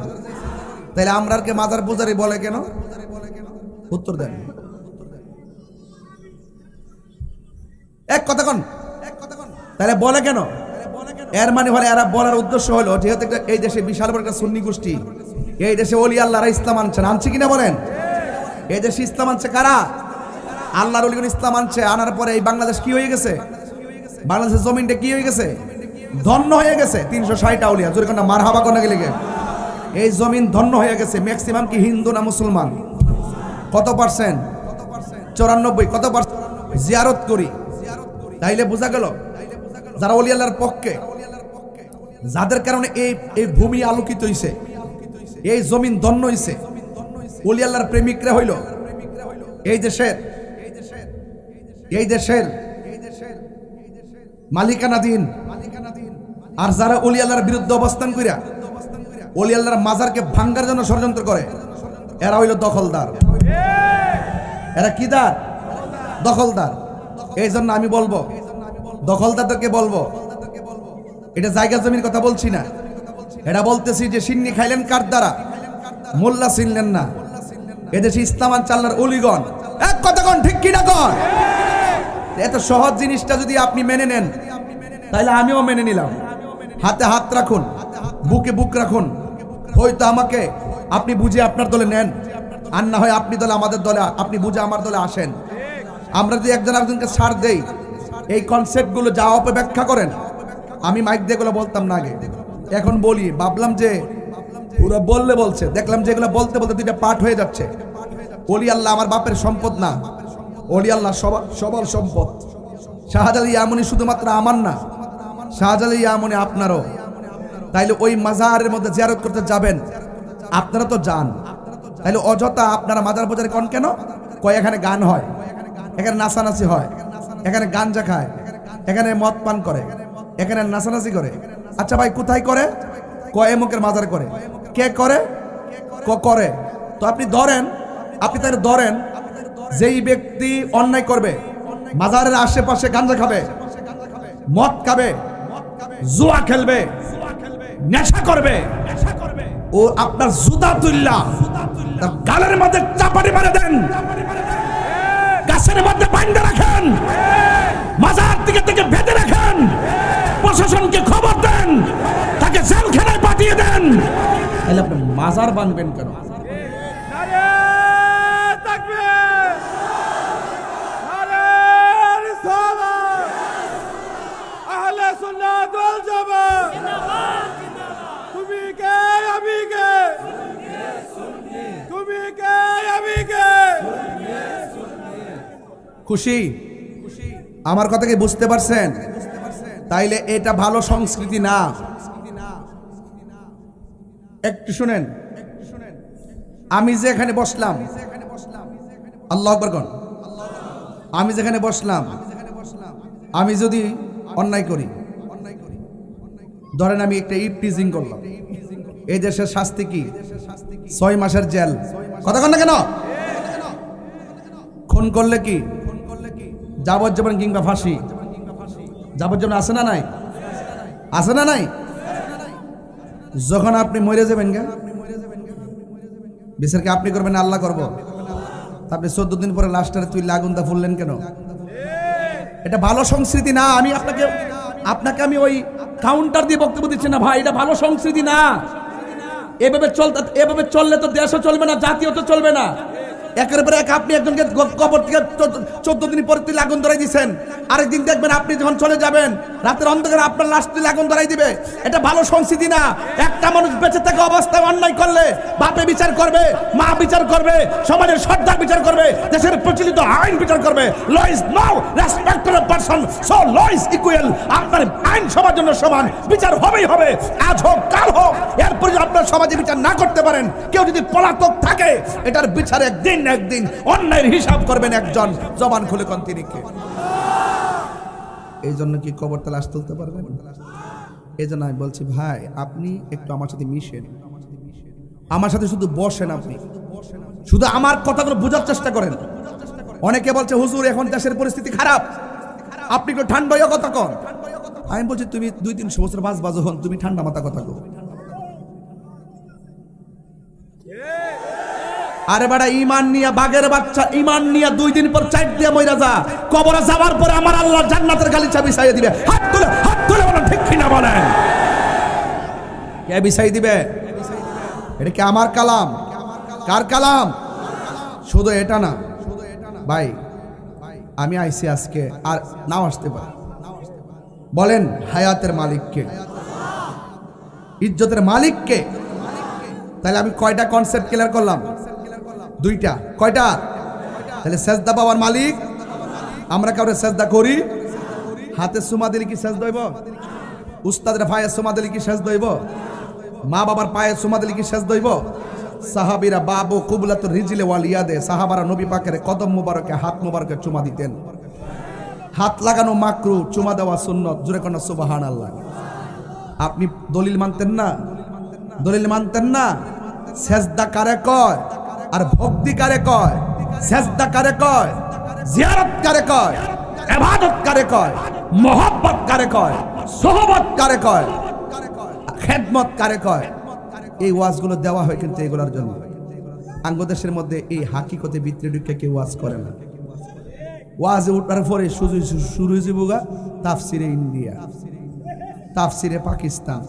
তাইলে আমরা কে মাজার পূজারি বলে কেন? উত্তর দেন। এক কথা কন, তাহলে বলে কেন? এর মানে হলে এরা বলার উদ্দেশ্য হলো যেহেতু এই দেশে বিশাল বড় একটা সুন্নি গোষ্ঠী, এই দেশে ওলি আল্লাহরা ইসলাম আনছে, আনছে কিনা বলেন? এই দেশে ইসলাম আনছে কারা? আল্লাহর ওলিগণ ইসলাম আনছে। আনার পরে এই বাংলাদেশ কি হয়ে গেছে? বাংলাদেশের জমিনটা কি হয়ে গেছে? ধন্য হয়ে গেছে। 360 আউলিয়া জোরে কোন মারহাবা কোন গেলে এই জমিন ধন্য হয়ে গেছে। ম্যাক্সিমাম কি হিন্দু না মুসলমান? কত পার্সেন্ট? 94। কত পার্সেন্ট জিয়ারত করি? তাইলে বোঝা গেল যারা ওলি আল্লাহর পক্ষে, যাদের কারণে এই ভূমি আলোকিত হইছে, এই জমিন ধন্য হইছে, ওলি আল্লাহর প্রেমিকরা হইল এই দেশের মালিকানাধীন। আর যারা ওলি আল্লাহর বিরুদ্ধে অবস্থান কইরা ওলি আল্লাহর মাজারকে ভাঙ্গার জন্য ষড়যন্ত্র করে, এরা হইল দখলদার। এরা কি দার? দখলদার। এই জন্য আমি বলবো দখলদারদেরকে বলবো, এটা জায়গা জমির কথা বলছি না, এটা বলতেছি যে সিন্নি খাইলেন কার দ্বারা? মোল্লা চিনলেন না। এদেশে ইসলাম আনছে আল্লাহর ওলিগণ। এক কথা কন ঠিক কিনা কন? এত সহজ জিনিসটা যদি আপনি মেনে নেন তাহলে আমিও মেনে নিলাম। হাতে হাত রাখুন, বুকে বুক রাখুন। হয়তো আমাকে আপনি বুঝে আপনার দলে নেন, আর না হয় আপনি দলে আমাদের দলে, আপনি বুঝে আমার দলে আসেন। আমরা যদি একজন একজনকে ছাড় দেই, এই কনসেপ্টগুলো যা অপব্যাখ্যা করেন, আমি মাইক দিয়ে এগুলো বলতাম না আগে, এখন বলি। ভাবলাম যে পুরো বললে বলছে, দেখলাম যে এগুলো বলতে বলতে দুইটা পাঠ হয়ে যাচ্ছে। ওলি আল্লাহ আমার বাপের সম্পদ না, ওলি আল্লাহ সবার সম্পদ। শাহজালাল ইয়ামনি শুধুমাত্র আমার না, শাহজালাল ইয়ামনি আপনারও। তাইলে ওই মাজারের মধ্যে জিয়ারত করতে যাবেন, আপনারা তো যান, তাইলে অযথা আপনারা মাজার বাজারে কোন কেন? কয় এখানে গান হয়, এখানে নাচানাচি হয়, এখানে গাঞ্জা খায়, এখানে মদ পান করে, এখানে নাচানাচি করে। আচ্ছা ভাই কোথায় করে? কয় এমুকের মাজার করে। কে করে? করে। তো আপনি ধরেন, আপনি তাহলে ধরেন যেই ব্যক্তি অন্যায় করবে, মাজারের আশেপাশে গাঞ্জা খাবে, মদ খাবে, জুয়া খেলবে, নেশা করবে, ও আপনার জুতা তুল্লা তার গালের মধ্যে চাপাটি মারে দেন, গাছের মধ্যে বাঁধা রাখেন, মাজার থেকে বেঁধে রাখেন, প্রশাসনকে খবর দেন, তাকে জেলখানায় পাঠিয়ে দেন। তাহলে আপনি মাজার বাঁধবেন কেন? খুশি? আমার কথা কি বুঝতে পারছেন? তাইলে এটা ভালো সংস্কৃতি না। একটু শুনেন, আমি যে এখানে বসলাম, আল্লাহু আকবার কোন, আমি যেখানে বসলাম, আমি যদি অন্যায় করি, ধরেন আমি একটা ইভটিজিং করলাম, এই দেশের শাস্তি কি? 6 মাসের জেল। কথা কন না কেন? খুন করলে কি যাবজ্জীবন কিংবা ফাঁসি? যাবজ্জীবন আছে না নাই? আছে না নাই? যখন আপনি মরে যাবেন গে, বিচার কি আপনি করবেন না আল্লাহ করবো? আপনি 14 দিন পরে লাস্টারে তুই আগুনটা ফুললেন কেন? এটা ভালো সংস্কৃতি না। আমি আপনাকে আমি ওই কাউন্টার দিয়ে বক্তব্য দিচ্ছি না ভাই, এটা ভালো সংস্কৃতি না। এভাবে চললে তো দেশও চলবে না, জাতীয় তো চলবে না। একের পর এক আপনি একজনকে কবর থেকে 14 দিন পরে তুই আগুন ধরাই দিচ্ছেন, আরেকদিন দেখবেন আপনি যখন চলে যাবেন রাতের অন্ধকারে আপনার লাশ তুই আগুন ধরাই দিবে। এটা ভালো সংস্কৃতি না। একটা মানুষ বেঁচে থাকা অবস্থায় অন্যায় করলে বাপে বিচার করবে, মা বিচার করবে, সমাজের সর্দার বিচার করবে, দেশের প্রচলিত আইন বিচার করবে। Law is no respect to the person, so law is equal. আপনার আইন সবার জন্য সমান, বিচার হবেই হবে, আজ হোক কাল হোক। এরপর যদি আপনার সমাজে বিচার না করতে পারেন, কেউ যদি পলাতক থাকে, এটার বিচার একদিন অন্যায়ের হিসাব করবেন একজন। জবান খুলে কোন তিনি কে? এই জন্য কি কবর তালাশ তুলতে পারবেন? এই জন্য আমি বলছি ভাই, আপনি একটু আমার সাথে মিশেন, আমার সাথে শুধু বসেন, আপনি শুধু আমার কথাগুলো বোঝার চেষ্টা করেন। অনেকে বলছে হুজুর এখন দেশের পরিস্থিতি খারাপ, আপনি একটু ঠান্ডা হয়ে কথা কন। আমি বলছি তুমি 200-300 বছর বাজো হন, তুমি ঠান্ডা মাথা কথা কো। আরে বাড়া, ইমান নিয়ে বাঘের বাচ্চা, ইমান নিয়ে 2 দিন পর 4 দিয়ে মইরা যা, কবরে যাওয়ার পরে আমার আল্লাহ জান্নাতের গালিচা বিছাইয়ে দিবে। হাত তুলে বলেন ঠিক কিনা বলেন? কে বিছাই দিবে? এটা কি আমার কালাম? কার কালাম? শুধু এটা না ভাই, আমি আইছি আজকে, আর নাও আসতে পারে। বলেন হায়াতের মালিক কে? ইজ্জতের মালিক কে? তাহলে আমি কয়টা কনসেপ্ট ক্লিয়ার করলাম? 2টা। কয়টা? তাহলে সেজদা পাওয়ার মালিক। আমরা কাউরে সেজদা করি? হাতে সুমা দিলে কি সেজদা হইব? উস্তাদের পায়ে সুমা দিলে কি সেজদা হইব? মা বাবার পায়ে সুমা দিলে কি সেজদা হইব? সাহাবীরা বাবু কুবলাতুর রিজিলে ওয়াল ইয়াদে, সাহাবারা নবী পাকের কদম মোবারকে হাত মোবারকে চুমা দিতেন। হাত লাগানো মাকরু, চুমা দেওয়া সুন্নত। জোরে কোন সুবহানাল্লাহ। আপনি দলিল মানতেন না? দলিল মানতেন না? সেজদা কারে কয় আর ভক্তি কারে কয়? সেজদা কারে কয়? জিয়ারত কারে কয়? ইবাদত কারে কয়? মোহাব্বত কারে কয়? সোহবত কারে কয়? খেদমত কারে কয়? এই ওয়াজগুলো দেওয়া হয় কিন্তু এগুলোর জন্য। আঙ্গদেশের মধ্যে এই হাকিকতে ভিতরে ঢুকে কেউ ওয়াজ করে না। ওয়াজে উঠার পরে শুরু হয়ে যাবো তাফসিরে ইন্ডিয়া, তাফসিরে পাকিস্তান,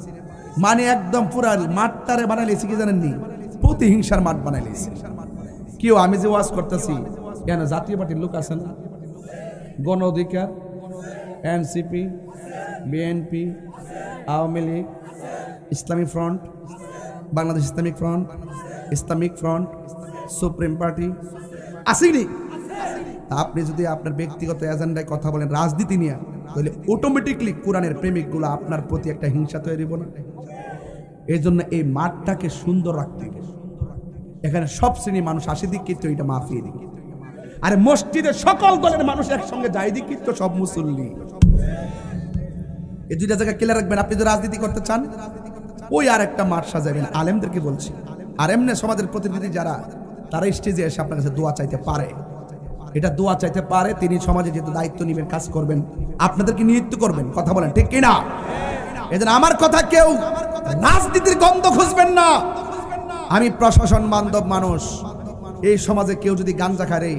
মানে একদম পুরা মাঠটারে বানাইলেছি কি জানেননি? প্রতিহিংসার মাঠ বানাইলেছি। কেউ আমি যে ওয়াজ করতেছি, কেন জাতীয় পার্টির লোক আছে না? গণ অধিকার, এনসিপি, বিএনপি, আওয়ামী লীগ, ইসলামী front, Bangladesh Islamic front, Islamic front, supreme party আসেনি? আপনি যদি আপনার ব্যক্তিগত এজেন্ডায় কথা বলেন রাজনীতি নিয়ে, তাহলে অটোমেটিকলি কোরআনের প্রেমিকগুলো আপনার প্রতি একটা হিংসা তৈরি হবে না? এই জন্য এই মাঠটাকে সুন্দর রাখতে হবে। এখানে সব শ্রেণীর মানুষ আসে দিক, কিন্তু এটা মাফিয়ে দিক। আরে মসজিদে সকল দলের মানুষ একসঙ্গে যায় দিক, কিন্তু সব মুসল্লি। এই 2টা জায়গা ক্লিয়ার রাখবেন। আপনি যদি রাজনীতি করতে চান, ওই আর একটা মাঠ সাজাবেন। আলেমদেরকে বলছি, আর এমনি সমাজের প্রতিনিধি যারা, তারা স্টেজে এসে আপনার কাছে দোয়া চাইতে পারে। এটা দোয়া চাইতে পারে, তিনি সমাজে যেহেতু দায়িত্ব নেবেন, কাজ করবেন, আপনাদেরকে নিযুক্ত করবেন। কথা বলেন ঠিক কিনা? এজন্য আমার কথা, কেউ রাজনীতির গন্ধ খুঁজবেন না। আমি প্রশাসন বান্ধব মানুষ। এই সমাজে কেউ যদি গাঞ্জা খায়,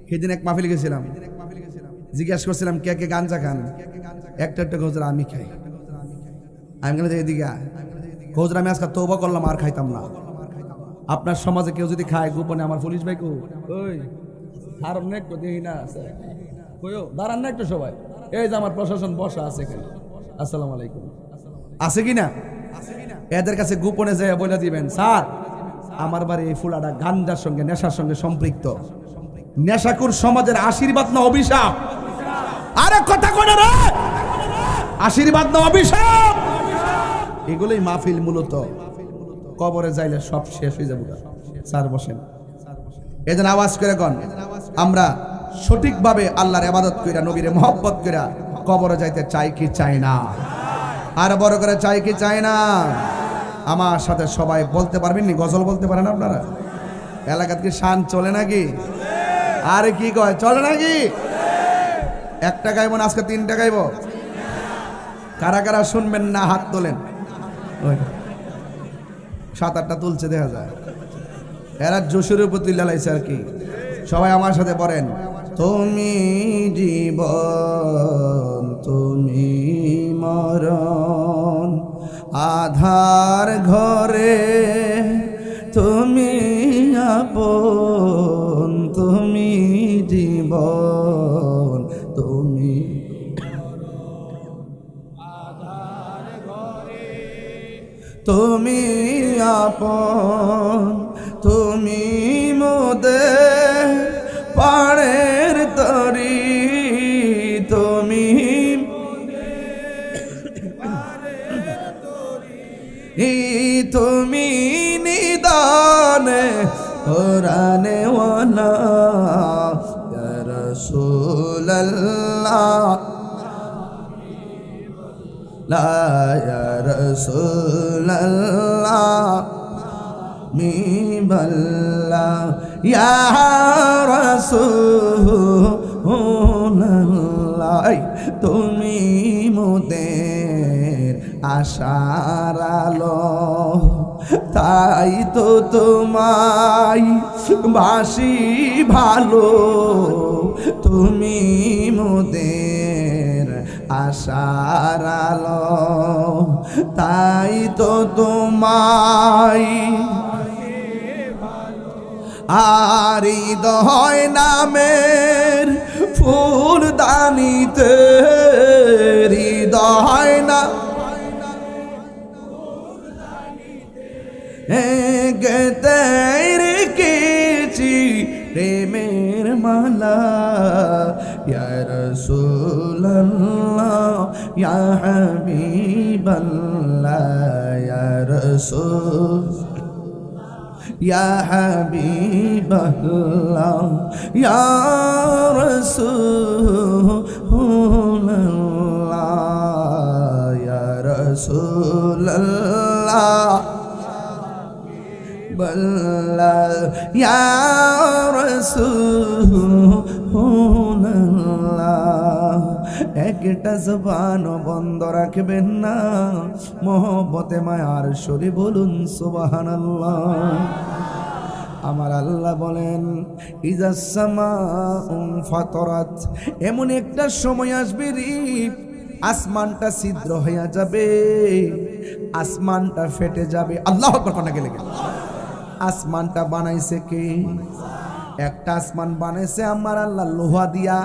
সেদিন এক মাহফিলে গেছিলাম, জিজ্ঞাসা করছিলাম কে কে গাঞ্জা খান? একটা হুজুর আমি খাই। আমি গেলে এদিকে হুজুর আমি আজকে তওবা করলাম, আর খাইতাম না। আপনার সমাজে কেউ যদি খায় গোপনে, আমার পুলিশ ভাই কো ওই আর অনেক তো দেখি না কইও দাঁড়ান না একটু সবাই, এই যে আমার প্রশাসন বসা আছে এখানে, আসসালামু আলাইকুম, আছে কি না? এদের কাছে গোপনে যায় বলে দিবেন, স্যার আমার বাড়ি এই ফুলাটা গাঞ্জার সঙ্গে, নেশার সঙ্গে সম্পৃক্ত। নেশাকুর সমাজের আশীর্বাদ না অভিশাপ? আরে কথা কই না রে, আশীর্বাদ না অভিশাপ? এগুলোই মাহফিল মূলত। কবরে যাইলে সব শেষ হয়ে যাবে। স্যার বসেন। এজন্য আওয়াজ করে কন, আমরা সঠিকভাবে আল্লাহর ইবাদত কইরা, নবীর মহব্বত কইরা কবরে যাইতে চাই কি চাই না? আর বড় করে চাই কি চাই না? আমার সাথে সবাই বলতে পারবেন নি? গজল বলতে পারেন আপনারা? এলাকাতে কি শান চলে নাকি? আরে কি কয় চলে নাকি? একটা গাইব না, আজকে 3টা গাইব। কারা কারা শুনবেন না হাত তোলেন। ওই 7-8টা তুলছে দেখা যায়, এরা জোশের উপর তুলে লাইছে আর কি। সবাই আমার সাথে পড়েন, তুমি জীবন তুমি মরণ, আধার ঘরে তুমি আপন, তুমি জীবন তুমি তুমি আপন, তুমি মোদের পাড়ের তরি, তুমি তুমি নিদানে কোরআনে ওয়ালা ইয়া রাসূলুল্লাহ, লা ইয়া রাসূলুল্লাহ মিবাল্লা ইয়া রাসূলুল্লাহ, তুমি মোদের আশার আলো, তাই তো তোমায় বাসি ভালো, তুমি মোদের আশার আলো, তাই তো তোমায় আর হৃদয় নামের ফুলদানিতে, হৃদয় না গেতে রেখেছি প্রেমের মালা, ইয়া রাসূলুল্লাহ ইয়া হাবিবাল্লাহ, ইয়া রাসূল ইয়া হাবিবাল্লাহ, ইয়া রাসূলুল্লাহ, ইয়া রাসূলুল্লাহ বল্লাহ, ইয়া রাসূলুল্লাহ। একটা জবান বন্ধ রাখবেন না, মোহব্বতে মায়ার সুরে বলুন সুবহানাল্লাহ। আমার আল্লাহ বলেন ইজাস সামাউ ফাতারাত, এমন একটা সময় আসবে রে আসমানটা ছিদ্র হয়ে যাবে, আসমানটা ফেটে যাবে। আল্লাহু আকবার কোনা গেলে আসমানটা বানাইছে কে? একটা আসমান বানাইছে আমার আল্লাহ লোহা দিয়া,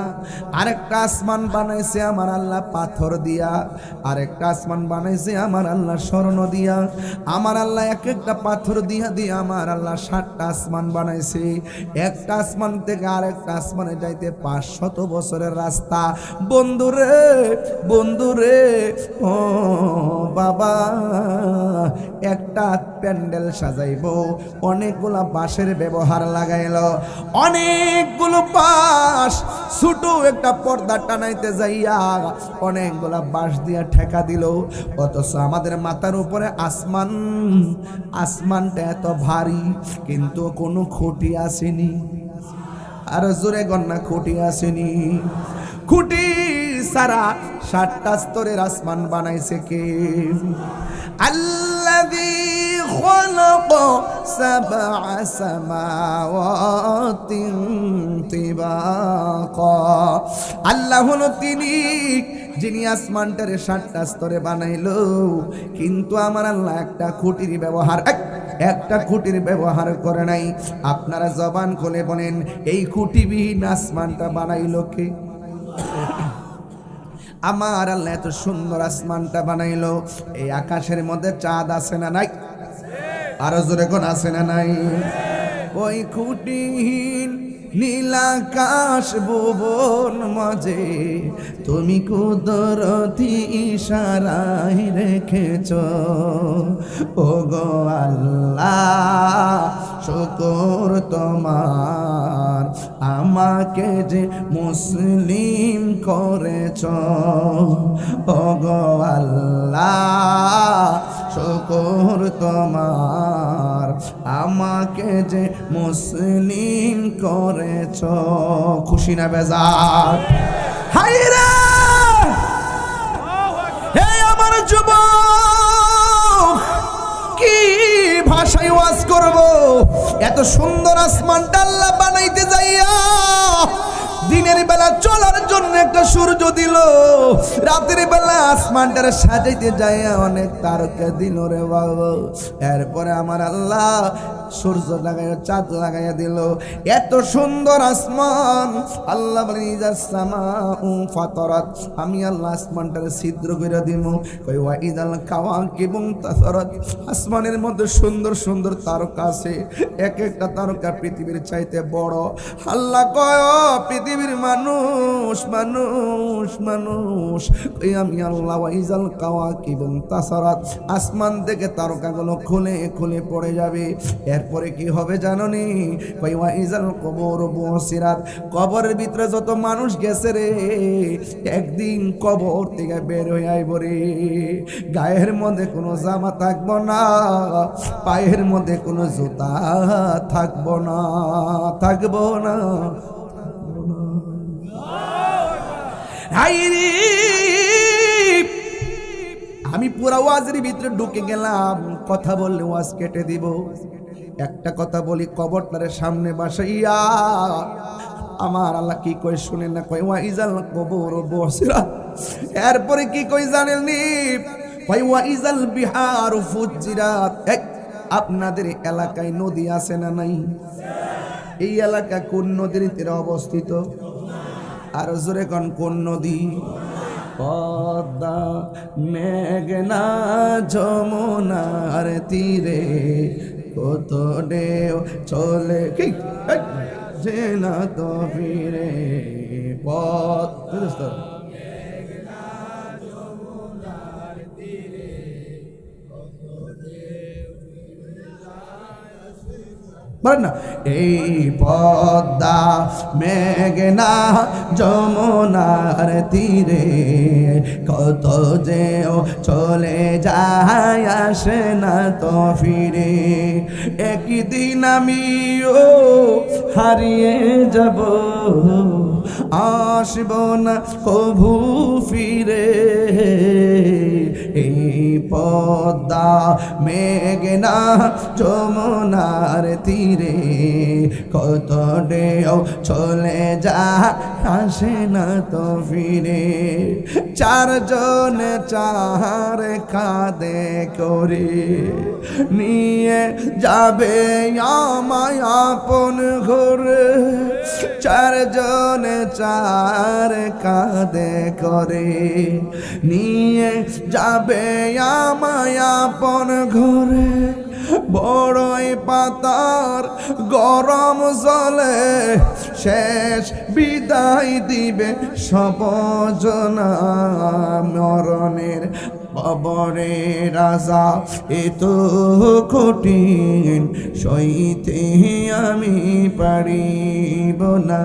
আরেকটা আসমান বানাইছে আমার আল্লাহ পাথর দিয়া, আরেকটা আসমান বানাইছে আমার আল্লাহ স্বর্ণ দিয়া। আমার আল্লাহ এক একটা পাথর দিয়া দিয়া আমার আল্লাহ 7টা আসমান বানাইছে। একটা আসমান থেকে আরেকটা আসমানে যাইতে 500 বছরের রাস্তা। বন্ধুরে বন্ধুরে ও বাবা, একটা প্যান্ডেল সাজাইবো, অনেকগুলা বাঁশের ব্যবহার লাগাইলো, অনেকগুলো বাঁশ ছোট একটা পর্দা টানাইতে যাইয়া অনেকগুলা বাঁশ দিয়া ঠেকা দিল। অথচ আমাদের মাথার উপরে আসমান, আসমানটা এত ভারী কিন্তু কোনো খুঁটি আসেনি। আর জোরে গন্না খুঁটি আসেনি। খুঁটি সারা 7টা স্তরের আসমান বানাইছে কে? আল্লাযী خلق 7 سماوات طباقا, আল্লাহ হলো তিনি যিনি আসমানটারে 7টা স্তরে বানাইলো। কিন্তু আমার আল্লাহ একটা খুঁটির ব্যবহার করে নাই। আপনারা জবান খুলে বলেন এই খুঁটিবিহীন আসমানটা বানাইলো কে? আমার আল্লাহ এত সুন্দর আসমানটা বানাইলো। এই আকাশের মধ্যে চাঁদ আছে না নাই? আরো জোরে কোন আছে না নাই? ওই খুঁটিহীন নীলাকাশ ভুবন মাঝে তুমি কুদরতি ইশারায় রেখেছ। ও গো আল্লাহ শুকর তোমার, আমাকে যে মুসলিম করেছ। ও গো আল্লাহ শুকর তোমার, আমাকে যে মুসলিম করেছ। খুশি না বেজার? হায়রে হে আমার যুবক, কি ভাষায় ওয়াজ করব? এত সুন্দর আসমানটা আল্লাহ বানাইতে যাইয়া দিনের বেলা চলার জন্য একটা সূর্য দিল, রাতের বেলা আসমানটার সাজাইতে যাইয়া অনেক তারকা দিল রে বাবা। এরপরে আমার আল্লাহ সূর্য লাগাইয়া চাঁদ লাগাইয়া দিল। এত সুন্দর আসমান, আল্লাহ বলেন ইজা সামাউ ফাতারাত, আমি আল্লাহ আসমানটার ছিদ্র করে দিব। কই ওয়া ইদাল কাওয়াকিবু তাসারাত, আসমানের মধ্যে সুন্দর সুন্দর তারকা আছে, এক একটা তারকা পৃথিবীর চাইতে বড়। আল্লাহ কয় পৃথিবীর মানুষ মানুষ মানুষ, কই আমি আল্লাহ ওয়া ইজাল কাওয়াকিবু তাসারাত, আসমান থেকে তারকাগুলো খুলে খুলে পড়ে যাবে। এরপরে কি হবে জানোনি? কই ওয়া ইজাল কবর বুসিরাত, কবরের ভিতরে যত মানুষ গেছে রে, একদিন কবর থেকে বের হয়ে আইব রে। গায়ের মধ্যে কোনো জামা থাকবো না, পায়ের মধ্যে কোনো জুতা থাকবো না, থাকবো না। হাইরে আমি পুরা ওয়াজের ভিতরে ঢুকে গেলাম, কথা বললে ওয়াজ কেটে দিব। একটা কথা বলি, কবরটারে সামনে বসাইয়া আমার আল্লাহ কি কই শুনেন না? কই ওয়া ইজাল কবর বুসিরাত, এরপরে কি কই জানেননি? কই ওয়া ইজাল বিহার ফুজিরাত। আপনাদের এলাকায় নদী আছে না নাই? এই এলাকা কোন নদীর তীরে অবস্থিত? আর জোরে কোন নদী? পদ্মা, মেঘনা, যমুনার তীরে কত ঢেউ চলে, কি যে না তো ফিরে। পদ্মা বলেন না, এই পদ্মা মেঘনা যমুনার তীরে কত যে চলে যায়, আসে না তো ফিরে। একদিন আমিও হারিয়ে যাব, আসব না কভু ফিরে। এই পদ্মা মেঘনা যমুনার তীরে কত ঢেউ চলে যায়, আসে না তো ফিরে। চারজন চার কাঁধে করে নিয়ে যাবে আমায় আপন ঘরে। চারজন চার কাঁধে করে নিয়ে যাবে আমায় আপন ঘরে। বড়ই পাতার গরম জলে শেষ বিদায় দিবে সবজনা। মরণের কবরে রাজা এত কঠিন সইতে আমি পারিব না।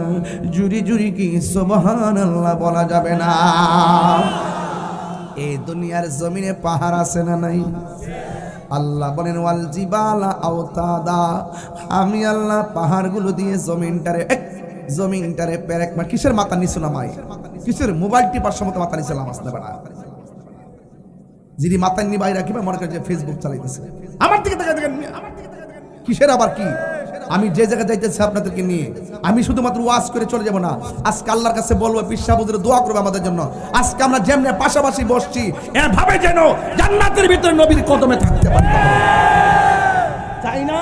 জুরি জুরি কি সুবহানাল্লাহ বলা যাবে না? এই দুনিয়ার জমিনে পাহাড় আছে না নাই? আল্লাহ বলেন ওয়াল জিবালা আওতাদা, আমি আল্লাহ পাহাড়গুলো দিয়ে জমিনটারে পেরেক মা। কিসের মাথা নিচু নামাই? কিসের মোবাইল টিপার সময় মাথা নিচে নামাজ না বেড়া। যিনি মাথা নিয়ে বাইরে রাখিবে মনে করে যে ফেসবুক চালাইতেছে। আমার দিকে তাকায় দেখেন, কিসের আবার কি? আমি যে জায়গায় যাইতেছি আপনাদেরকে নিয়ে, আমি শুধুমাত্র ওয়াজ করে চলে যাব না। আজকে আল্লাহর কাছে বলবো, পিসাব হুজুর দোয়া করবে আমাদের জন্য। আজকে আমরা যেমনে পাশাপাশি বসছি, এভাবে যেন জান্নাতের ভিতরে নবীর কদমে থাকতে পারি, চাই না?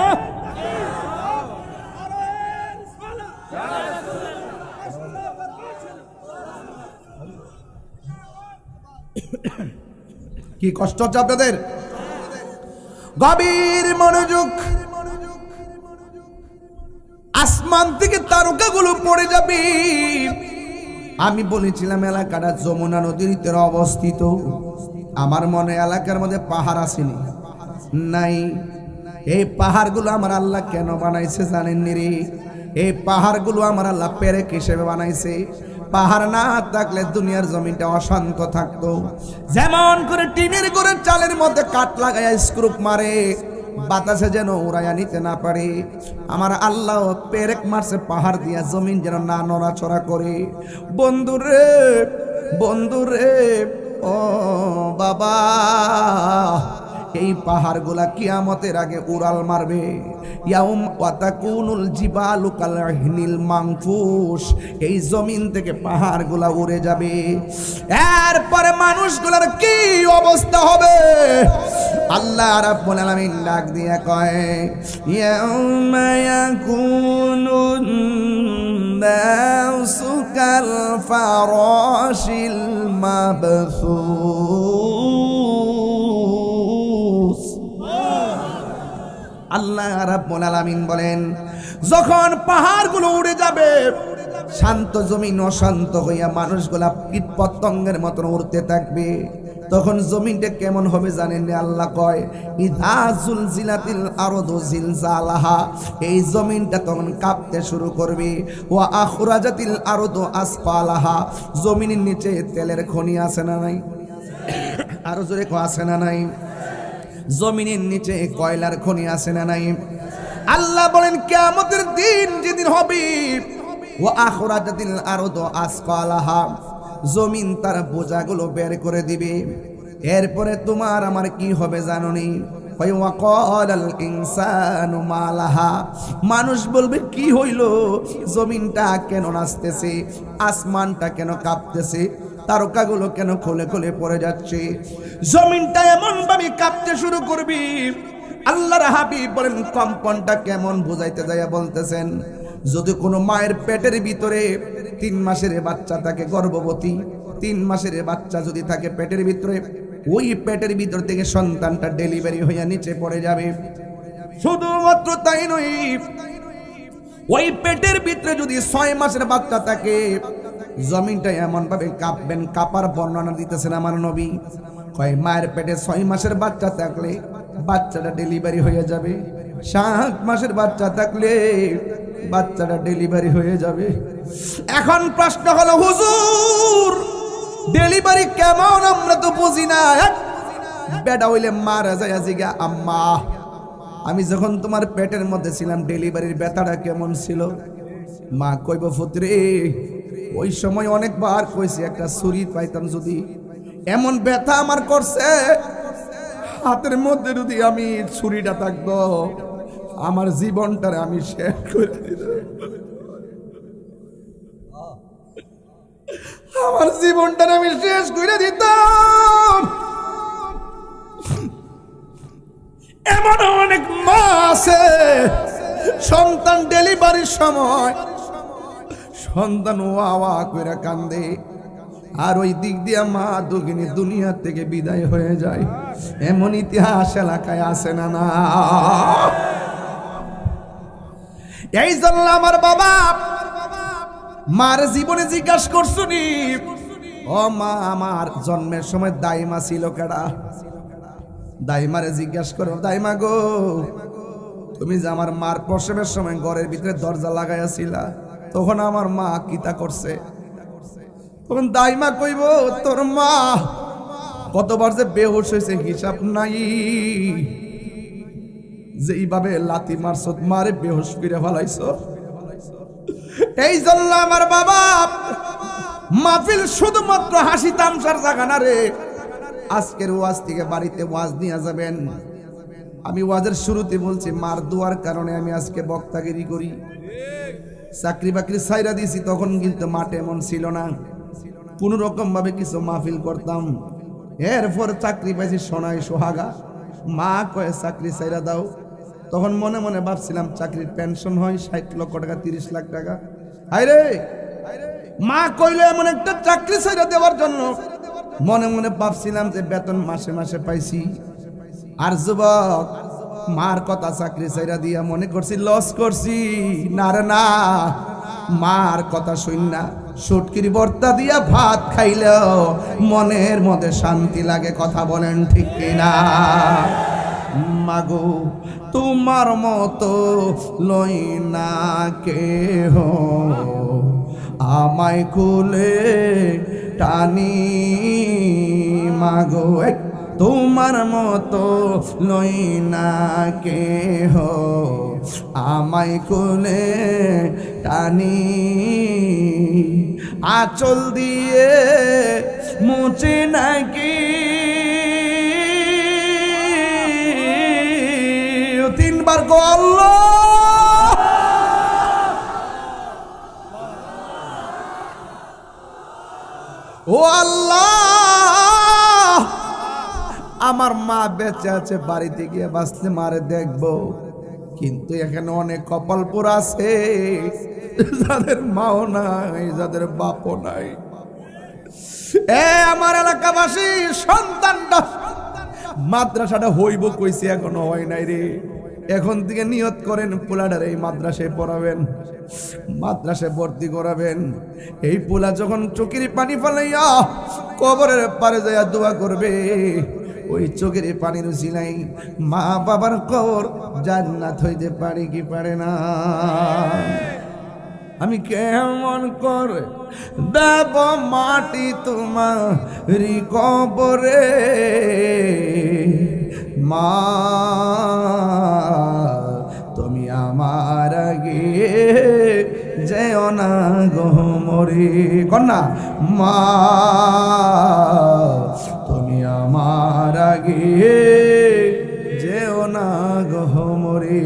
কি কষ্ট হচ্ছে আপনাদের? গভীর মনোযোগ। আসমান থেকে তারকাগুলো পড়ে যাবে। আমি বলেছিলাম এলাকাটা যমুনা নদীর তীরে অবস্থিত। আমার মনে এলাকার মধ্যে পাহাড় আসেনি, নাই। এই পাহাড়গুলো আমার আল্লাহ কেন বানাইছে জানেননি রে? এই পাহাড়গুলো আমার আল্লাহ পেরেক হিসেবে বানাইছে। পাহাড় না থাকলে দুনিয়ার জমিনটা অশান্ত থাকতো। যেমন করে টিনের ঘরের চালের মধ্যে কাঠ লাগায় স্ক্রুপ মারে, বাতাসে যেন উড়াইয়া নিতে না পারে। আমার আল্লাহ পেরেক মারছে পাহাড় দিয়া, জমিন যেন না নড়াচড়া করে। বন্ধুরে বন্ধুরে ও বাবা, এই পাহাড়গুলা কিয়ামতের আগে উড়াল মারবে। ইয়াউম ওয়াতাকুনুল জিবালু কালহিনিল মানফুস, এই জমিন থেকে পাহাড়গুলা উড়ে যাবে। এরপরে মানুষগুলোর কি অবস্থা হবে? আল্লাহ রাব্বুল আলামিন ডাক দিয়ে কয়, ইয়াউমা ইয়াকুনুন নাসু কাল ফারাশিল মাবসুস। আল্লাহ রাব্বুল আলামিন বলেন, যখন পাহাড়গুলো উড়ে যাবে, শান্ত জমিন অশান্ত হইয়া মানুষগুলা কীট পতঙ্গের মতন উড়তে থাকবে, তখন জমিনটা কেমন হবে জানেন? আল্লাহ কয়, ইযা জুলজিলাতিল আরদু জিলজালাহা, এই জমিনটা তখন কাঁপতে শুরু করবে। ওয়া আখরাজাতিল আরদু আসফালাহা, জমিনের নিচে তেলের খনি আছে না নাই? আরো জোরে কো আছে না নাই? জমিনের নিচে কয়লার খনি আছে না নাই? আল্লাহ বলেন কিয়ামতের দিন যেদিন হবে, ওয়া আখরাজাতিল আরদু আসফালাহা, জমিন তার বোঝাগুলো বের করে দিবে। এরপরে তোমার আমার কি হবে জানোনি? ওয়াকালাল ইনসানু মা লাহা, মানুষ বলবে কি হইল? জমিনটা কেন নাচতেছে? আসমানটা কেন কাঁপতেছে? তারকাগুলো কেন খুলে খুলে পড়ে যাচ্ছে? জমিনটা এমন ভাবে কাঁপতে শুরু করবি। আল্লাহর হাবিব বলেন কম্পনটা কেমন বুঝাইতে যাইয়া বলতেছেন, যদি কোনো মায়ের পেটের ভিতরে 3 মাসের বাচ্চা থাকে, গর্ভবতী 3 মাসের বাচ্চা যদি থাকে পেটের ভিতরে, ওই পেটের ভিতর থেকে সন্তানটা ডেলিভারি হইয়া নিচে পড়ে যাবে। শুধুমাত্র তাই নয়, ওই পেটের ভিতরে যদি 6 মাসের বাচ্চা থাকে, জমিনটা এমন ভাবে কাঁপবেন। কাঁপার বর্ণনা দিতেছেন আমার নবী, কয় মায়ের পেটে 6 মাসের বাচ্চা থাকলে বাচ্চাটা ডেলিভারি হয়ে যাবে। 7 মাসের বাচ্চা থাকলে বাচ্চাটা ডেলিভারি হয়ে যাবে। এখন প্রশ্ন হলো, হুজুর ডেলিভারি কেমন? আমরা তো বুঝি না। বেটা হইলে মারা যায় জিগা, আম্মা আমি যখন তোমার পেটের মধ্যে ছিলাম ডেলিভারির ব্যথাটা কেমন ছিল? মা কইব, পুত্রে ওই সময় অনেকবার কইছি একটা ছুরি পাইতাম যদি, এমন ব্যথা আমার করছে, হাতের মধ্যে যদি আমি ছুরিটা থাকতো আমার জীবনটারে আমি শেষ করে দিতাম, আমার জীবনটারে আমি শেষ করে দিতাম। এমন অনেক মা আছে সন্তান ডেলিভারির সময় সন্তান ওয়া করে কান্দে, আর ওই দিক দিয়া মা দুগিনী দুনিয়া থেকে বিদায় হয়ে যায়। এমন ইতিহাস এলাকায় আছে না? না, এই জন্য আমার বাবা মার জীবনে জিজ্ঞাসা করছুনি, ও মা আমার জন্মের সময় দাইমা ছিল কেডা? দাইমারে জিজ্ঞাসা করো, দাইমা গো তুমি যে আমার মার প্রসবের সময় ঘরের ভিতরে দরজা লাগাইয়াছিলা, তখন আমার মা কিতা করছে? তখন দাইমা কইব, তোর মা কতবার যে বেহুশ হয়েছে হিসাব নাই, যেইভাবে লাথি মারছ মারে বেহুশ করে ফেলাইছ। এই জন্য আমার বাবা মাহফিল শুধুমাত্র হাসি তামসার জায়গা না রে। আজকের ওয়াজ থেকে বাড়িতে ওয়াজ নিয়ে যাবেন। আমি ওয়াজের শুরুতে বলছি মার দোয়ার কারণে আমি আজকে বক্তাগিরি করি। চাকরি বাকরি ছাইরা দিয়েছি, তখন কিন্তু মাঠে এমন ছিল না, কোনো রকম ভাবে কিছু মাহফিল করতাম। এরপর চাকরি পাইছি সোনাই সোহাগা, মা কয়ে চাকরি ছাইরা দাও। তখন মনে মনে ভাবছিলাম চাকরির পেনশন হয় 60 লক্ষ টাকা 30 লাখ টাকা। আরে মা কইলো এমন একটা চাকরি ছাইরা দেওয়ার জন্য, মনে মনে ভাবছিলাম যে বেতন মাসে মাসে পাইছি। আর যুবক মার কথা চাকরি ছাইরা দিয়া মনে করছি লস করছি। না রে না, মার কথা শুন না, শুটকির ভর্তা দিয়া ভাত খাইলেও মনের মধ্যে শান্তি লাগে। কথা বলেন ঠিক কিনা? মাগো তোমার মতো লই না কেহ, আমায় কুলে টানি। মাগো তোমার মতো লই না কেহ আমায় কোলে টানি আঁচল দিয়ে মুছে নাকি তিনবার গো আল্লাহ ও আল্লাহ আমার মা বেঁচে আছে বাড়িতে গিয়ে বাঁচলে মারে দেখবো কিন্তু এখানে অনেক কপাল পোড়া আছে যাদের মাও নাই যাদের বাপও নাই এ আমার এলাকাবাসী সন্তানটা মাদ্রাসাটা হইব কইছে এখনো হয় নাই রে এখন থেকে নিয়ত করেন পোলাডার এই মাদ্রাসায় পড়াবেন মাদ্রাসায় ভর্তি করাবেন এই পোলা যখন চোখের পানি ফেলাইয়া কবরের পারে যাইয়া দোয়া করবে ওই চোখের পানির উসিলাই মা বাবার কবর জান্নাত হইতে পারে কি পারে না আমি কেমন করে দেব মাটি তোমারি কবরে মা তুমি আমার আগে যেও না গো মরে কন্যা মা তুমি আমার আগে যেও না গো মরে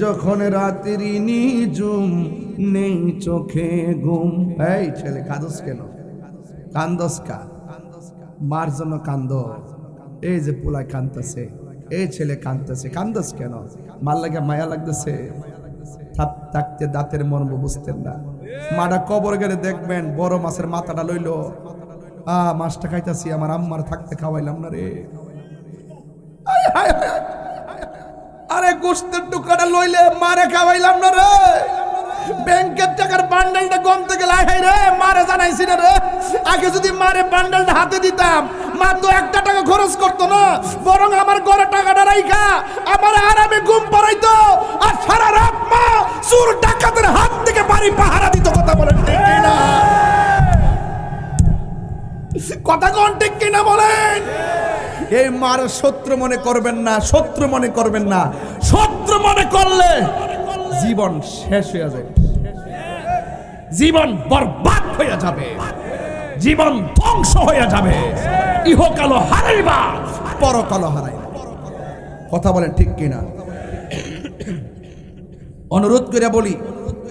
যখন রাত্রি নিজুম নেই চোখে ঘুম এই ছেলে কাঁদস কেন কান্দস কা মার জন্য কান্দ এই যে পোলায় কান্দতেছে এই ছেলে কান্দতেছে কান্দস কেন মার লাগে মায়া লাগতেছে থাকতে দাঁতের মর্ম বুঝতেন না মাটা কবর গেলে দেখবেন বড় মাছের মাথাটা লইলো মাছটা খাইতেছি আমার আম্মার থাকতে খাওয়াইলাম না রে আরে গোস্তের টুকরাটা লইলে মারে খাওয়াইলাম না রে ব্যাংকের টাকার বান্ডেলটা গম থেকে লাগাই রে মারে জানাইছি না রে আগে যদি মারে বান্ডেলটা হাতে দিতাম মা তো একটা টাকা খরচ করতো না বরং আমার ঘরে টাকাটা রাইখা আমার আরামে ঘুম পাড়াইতো আর সারা রাত মা চোর ডাকাতের হাত থেকে বাড়ি পাহারা দিত কথা বলেন ঠিক কিনা কথা কোন ঠিক কিনা বলেন এই মার শত্রু মনে করবেন না শত্রু মনে করবেন না শত্রু মনে করলে জীবন শেষ হয়ে যাবে জীবন বরবাদ হয়ে যাবে জীবন ধ্বংস হয়ে যাবে ইহকাল হারাইবা পরকাল হারাইবা কথা বলেন ঠিক কিনা অনুরোধ করে বলি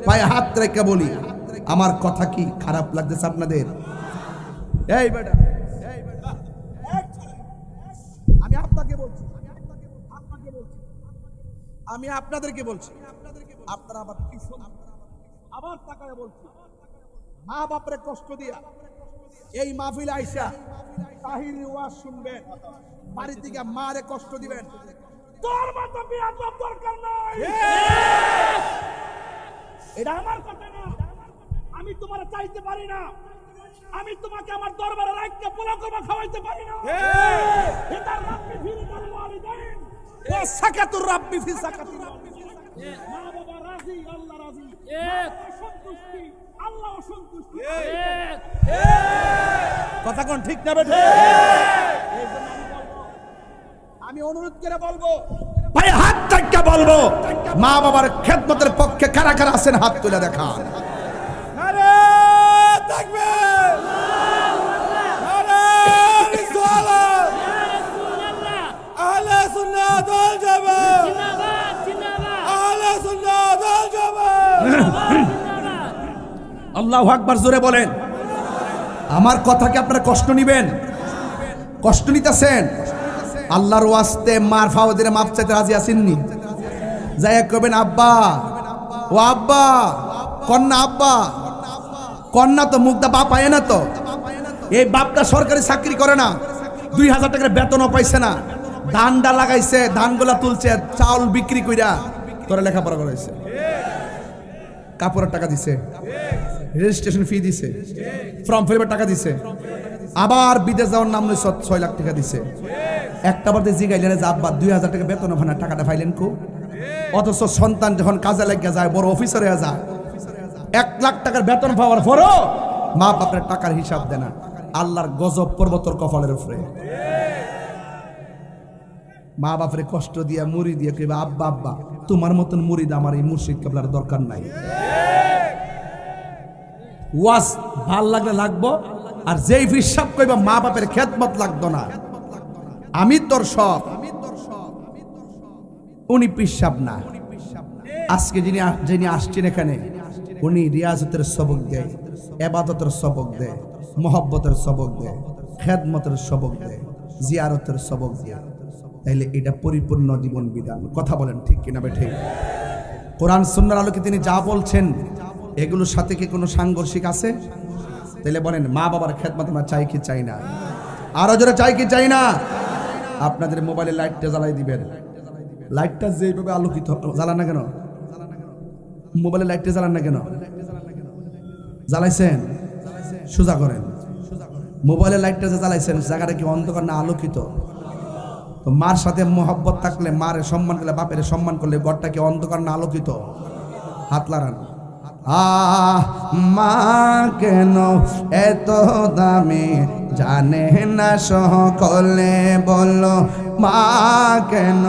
পায়ে হাত রেখে বলি আমার কথা কি খারাপ লাগতেছে আপনাদের এই বেটা আমি আপনাকে বলছি আমি আপনাদেরকে বলছি আপনারা আবার কি শুনুন আবার তাকায় বলছি মা বাপরে কষ্ট দিয়া এই মাহফিলে আইসা তাহির ওয়াজ শুনবেন বাড়ি থেকে মারে কষ্ট দিবেন তোর মতো বিয়াদব দরকার নাই এটা আমার কথা না আমি তোমার চাইতে পারি না আমি তোমাকে আমার দরবারে রাখতে পোলা করবা খাওয়াইতে পারি না এটা রাব্বি ফি রিদাল ওয়ালিদাইন ওয়া সাকাতুর রাব্বি ফি সাকাতিল ওয়ালিদাইন মা বাবা রাজি আল্লাহ রাজি সন্তুষ্টি আল্লাহ সন্তুষ্টি কথা কোন ঠিক না বেঠে এইজন্য আমি অনুরোধ করে বলবো ভাই হাত টাকা বলবো মা বাবার খেদমতের পক্ষে কারা কারা আছেন হাত তুলে দেখা আরে তাকবীর আরে রিসালাত আহলে সুন্নাত ওয়াল জামাত জিন্দাবাদ জিন্দাবাদ আহলে সুন্নাত ওয়াল জামাত আল্লাহু আকবার জোরে বলেন আমার কথা কি আপনারা কষ্ট নেবেন কষ্ট নিতেছেন আল্লাহর ওয়াস্তে মার ফাওয়াদের মাপ চাইতে রাজি আছেননি যাই কবেন আব্বা ও আব্বা কন্যা আব্বা কন্যা তো মুগ্ধা বাপ পায় না তো এই বাপটা সরকারি চাকরি করে না 2000 টাকার বেতনও পাইছে না ধানটা লাগাইছে ধানগুলা তুলছে চাউল বিক্রি কইরা তোরা লেখাপড়া করাইছে কাপড়ের টাকা দিছে রেজিস্ট্রেশন ফি দিছে ফর্ম ফিলের টাকা দিছে আবার বিদেশ যাওয়ার নাম 6 লাখ টাকা দিছে একটা বাদে জিগাইলেন যে আব্বা 2000 টাকা বেতন ভানা টাকাটা পাইলেন কো অথচ সন্তান যখন কাজে লাগিয়া যায় বড় অফিসার হয়ে যায় 1 লাখ টাকার বেতন পাওয়ার পরও মা বাপের টাকার হিসাব দেয় না আল্লাহর গজব পর্বতর কপালের উপরে মা বাপরে কষ্ট দিয়া মুড়ি দিয়ে কইবা আব্বা আব্বা, তোমার মতন মুড়িদ আমার এই মুর্শিদ কেবলার দরকার নাই। ওয়াজ ভাল লাগলে লাগবো, আর যেই ফিসাব কইবা মা বাপের খেদমত লাগতো না, আমি তোর সব, উনি পিসাব না। আজকে যিনি আসছেন এখানে, উনি রিয়াজতের সবক দেয়, এবাদতের সবক দেয়, মহব্বতের সবক দেয়, খেদমতের সবক দেয়, জিয়ারতের সবক দেয়। তাইলে এটা পরিপূর্ণ জীবন বিধান। কথা বলেন ঠিক কিনা ঠিক? কোরআন সুন্নাহর আলোকে তিনি যা বলছেন এগুলোর সাথে কি কোনো সাংঘর্ষিক আছে? তাইলে বলেন মা বাবার খেদমত আমরা চাই কি চাই না? আরো জোরে চাই কি চাই না? আপনাদের মোবাইলে লাইটটা জ্বালাই দিবেন। লাইটটা যেভাবে আলোকিত, জ্বালান না কেন? মোবাইলে লাইটটা জ্বালান না কেন? জ্বালাইছেন? সোজা করেন। মোবাইলের লাইটটা যে জ্বালাইছেন জায়গাটা কি অন্ধকার না আলোকিত? তো মার সাথে মোহাব্বত থাকলে, মারে সম্মান করলে, বাপের সম্মান করলে ঘরটা কি অন্ধকার না আলোকিত? হাত লাগান। মা কেন এত দামি জানে না সকলে, বলো মা কেন?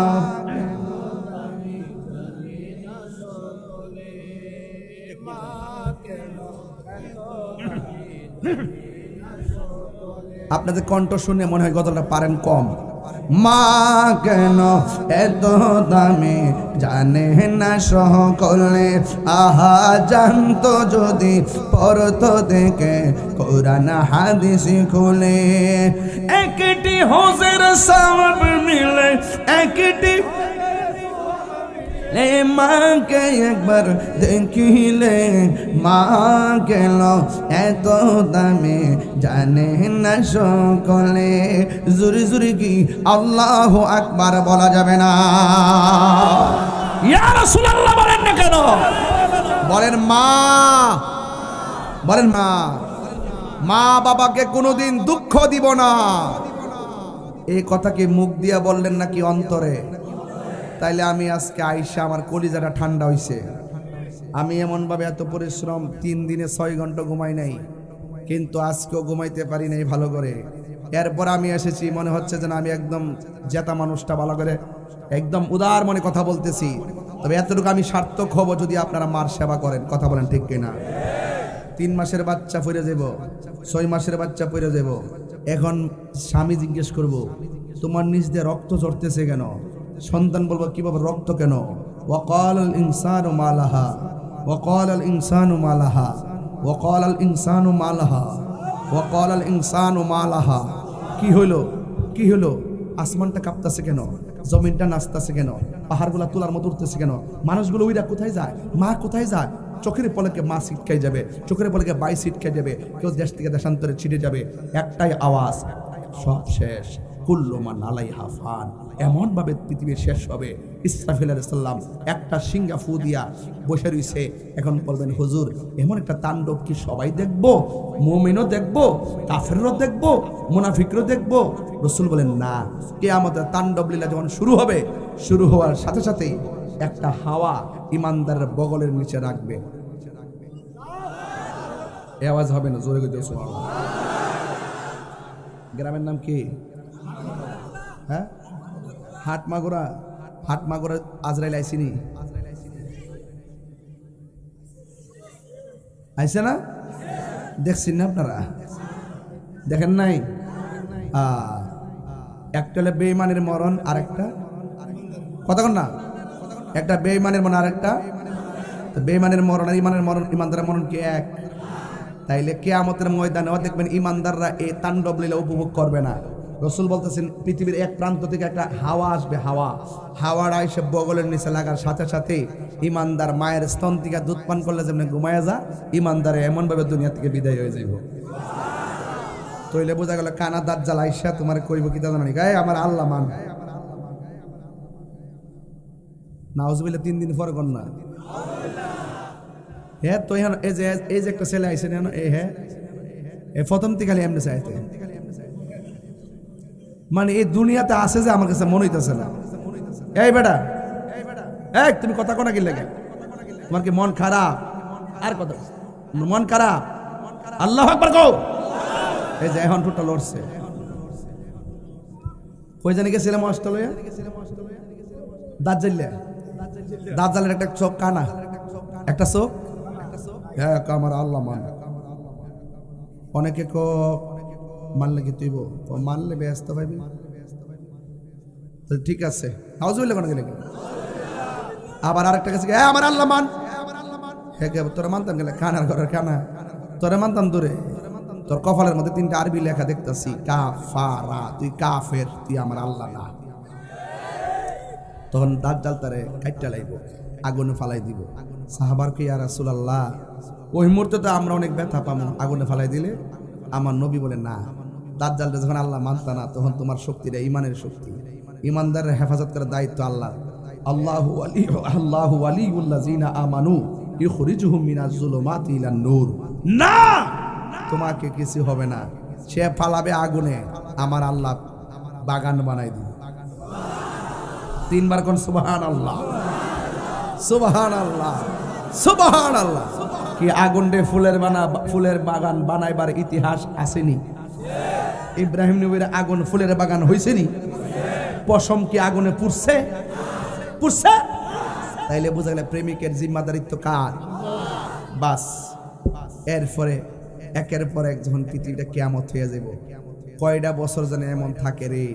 আপনাদের কণ্ঠ শুনে মনে হয় গতটা পারেন কম। মা কেন এত দামি জানে না সকলে, আহা জানতো যদি পড়তো দেখে কোরআন হাদিস খুলে। একটি হজের সওয়াব মিলে, একটি মাকে একবার দেখিলে, মা গেল এত দামে জানে না সকলে। জুরি জুরি কি আল্লাহু আকবার বলা যাবে না? ইয়া রাসূলুল্লাহ বলেন না কেন? বলেন মা, বলেন মা। মা বাবাকে কোনোদিন দুঃখ দিব না, এই কথা কি মুখ দিয়া বললেন নাকি অন্তরে? তাইলে আমি আজকে আইসা আমার কলিজাটা ঠান্ডা হইছে। আমি এমনভাবে এত পরিশ্রম, 3 দিনে 6 ঘন্টা ঘুমাই নাই, কিন্তু আজকেও ঘুমাইতে পারি নাই ভালো করে। এরপর আমি এসেছি, মনে হচ্ছে যে আমি একদম জেতা মানুষটা ভালো করে একদম উদার মনে কথা বলতেছি। তবে এতটুকু আমি সার্থক হব যদি আপনারা মার সেবা করেন। কথা বলেন ঠিক কিনা? 3 মাসের বাচ্চা পড়ে যাব, 6 মাসের বাচ্চা পড়ে যাব। এখন স্বামী জিজ্ঞেস করব, তোমার নিজ দিয়ে রক্ত ঝরতেছে কেন? সন্তান বলবো কিভাবে রক্ত কেন? ওয়াকালাল ইনসানু মা লাহা, ওয়াকালাল ইনসানু মা লাহা, ওয়াকালাল ইনসানু মা লাহা, ওয়াকালাল ইনসানু মা লাহা। কি হলো? কি হলো? আসমানটা কাঁপতাছে কেন? জমিনটা নাচতেছে কেন? পাহাড়গুলা তোলার মতো উঠতেছে কেন? মানুষগুলো ওইরা কোথায় যায়? মা কোথায় যায়? চোখের পলকে মা ছিটকাই যাবে, চোখের পলকে বাই ছিটকাই যাবে, কেউ দেশ থেকে দেশান্তরে ছিটে যাবে। একটাই আওয়াজ, সব শেষ। কুল্লু মান আলাইহা ফান। এমন ভাবে পৃথিবী শেষ হবে। ইসরাফিল আলাইহিস সালাম একটা সিংহা ফু দিয়া বসে রইছে। এখন বলবেন হুজুর এমন একটা তাণ্ডব কি সবাই দেখবো? মুমিনও দেখবো, কাফেরও দেখবো, মুনাফিকও দেখবো? রাসূল বলেন না, কিয়ামতের তাণ্ডব লীলা যখন শুরু হবে, শুরু হওয়ার সাথে সাথেই একটা হাওয়া ইমানদারের বগলের নিচে রাখবে। এই আওয়াজ হবে না, জোরে করে সুবহানাল্লাহ। গ্রামের নাম কি? হ্যাঁ, হাটমাগুরা। হাটমাগুরা আজরাইল আইসিনি? আইসে না? দেখছেন না আপনারা? দেখেন নাই? একটা হলে বেঈমানের মরণ, আর একটা কতক্ষণ না, একটা বেঈমানের মরণ, আর একটা বেঈমানের মরণ আর ইমানের মরণ, ইমানদারের মরণ কি এক? তাইলে কিয়ামতের ময়দানে দেখবেন ইমানদাররা এই তাণ্ডব লীলা উপভোগ করবে না। রাসূল বলতেছেন পৃথিবীর এক প্রান্ত থেকে একটা হাওয়া আসবে, হাওয়াটা এসে বগলের নিচে লাগার সাথে সাথে ইমানদার মায়ের স্তন থেকে দুধ পান করলে যেমন ঘুমায়া যা, ইমানদারে এমনভাবে দুনিয়া থেকে বিদায় হয়ে যাইব। তইলে বোঝা গেল কানা দাজ্জাল আইসা তোমার কইব কি তা জানি গায়ে আমার আল্লাহ মান। নাউজুবিল্লাহ 3 দিন পরে কোন না? হ্যাঁ, তো এখন এই যে একটা ছেলে আইসে না, হ্যাঁ প্রথম থেকে খালি এমনি চাইতে, মানে এই দুনিয়াতে আছে যে আমার কাছে মনে হইতেছে না। এই বেটা, এই তুমি কথা কোনা কি লাগে? তোমার কি মন খারাপ? আর কথা মন খারাপ? আল্লাহু আকবার কও। এই যে এখন ঠোঁটটা লড়ছে। কই জানি গেছিলাম অস্ট্রেলিয়া, দার্জিলিং, দার্জিলিং একটা চোখ কানা, একটা চোখ, হ্যাঁ আমার আল্লাহ মান। অনেকে মানলে কি তুইব, মানলে ব্যস্ত পাইবি, ঠিক আছে নাউজুবিল্লাহ কোন গেলে। আবার আরেকটা কাছে হ্যাঁ আমার আল্লাহ মান, হ্যাঁ তোরা মানতাম গেলে কানার ঘরের কানা, তোরা মানতাম দূরে। তোর কপালের মধ্যে 3টা আরবি লেখা দেখতেছি, কাফারা, তুই কাফের, তুই আমার আল্লাহ না। তখন দাজ্জাল তারে কাইট্টা লাইব, আগুনে ফালাই দিব। সাহাবার কি ইয়া রাসূলুল্লাহ, ওই মুহূর্তে তো আমরা অনেক ব্যথা পাবো, আগুনে ফালাই দিলে। আমার নবী বলে না, দাজ্জালটা যখন আল্লাহ মানতা না, তখন তোমার শক্তিটা ইমানের শক্তি, ইমানদারের হেফাজত করার দায়িত্ব আল্লাহ। আল্লাহু ওয়ালিউল্লাযিনা আমানু ইখরিজুহুম মিনাজ যুলুমাতি ইলান নূর। না, তোমাকে কিছু হবে না, সে ফালাবে আগুনে, আমার আল্লাহ বাগান বানাই দিবে। 3 বার কোন সুবহানাল্লাহ, সুবহানাল্লাহ, সুবহানাল্লাহ। কি আগুন দে ফুলের বাগান বানাইবার ইতিহাস আসেনি? ইব্রাহিম নবীর আগুন ফুলের বাগান হইছেনি? পশম কি আগুনে পুড়ছে? পুড়ছে? তাইলে বোঝা গেল প্রেমিকের জিম্মাদারিত্ব কার? বাস। এরপরে একের পর এক যখন পৃথিবীটা কিয়ামত হয়ে যাবে, কয়টা বছর যেন এমন থাকে রে,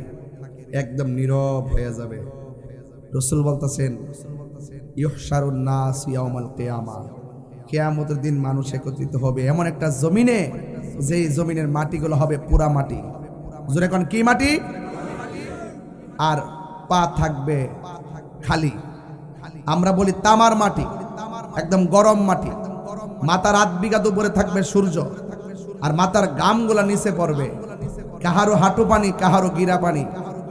একদম নীরব হয়ে যাবে। রাসূল বলতেছেন ইহশারুন নাস ইয়াউমাল কিয়ামা, কিয়ামতের দিন মানুষ একত্রিত হবে এমন একটা জমিনে, যেই জমিনের মাটিগুলো হবে পুরা মাটি। জোরে কোন কি মাটি? আর পা থাকবে খালি। আমরা বলি তামার মাটি, একদম গরম মাটি। মাথার 8 বিঘা উপরে থাকবে সূর্য, আর মাথার গামগুলা নিচে পড়বে। কাহারো হাঁটু পানি, কাহারো গিরা পানি,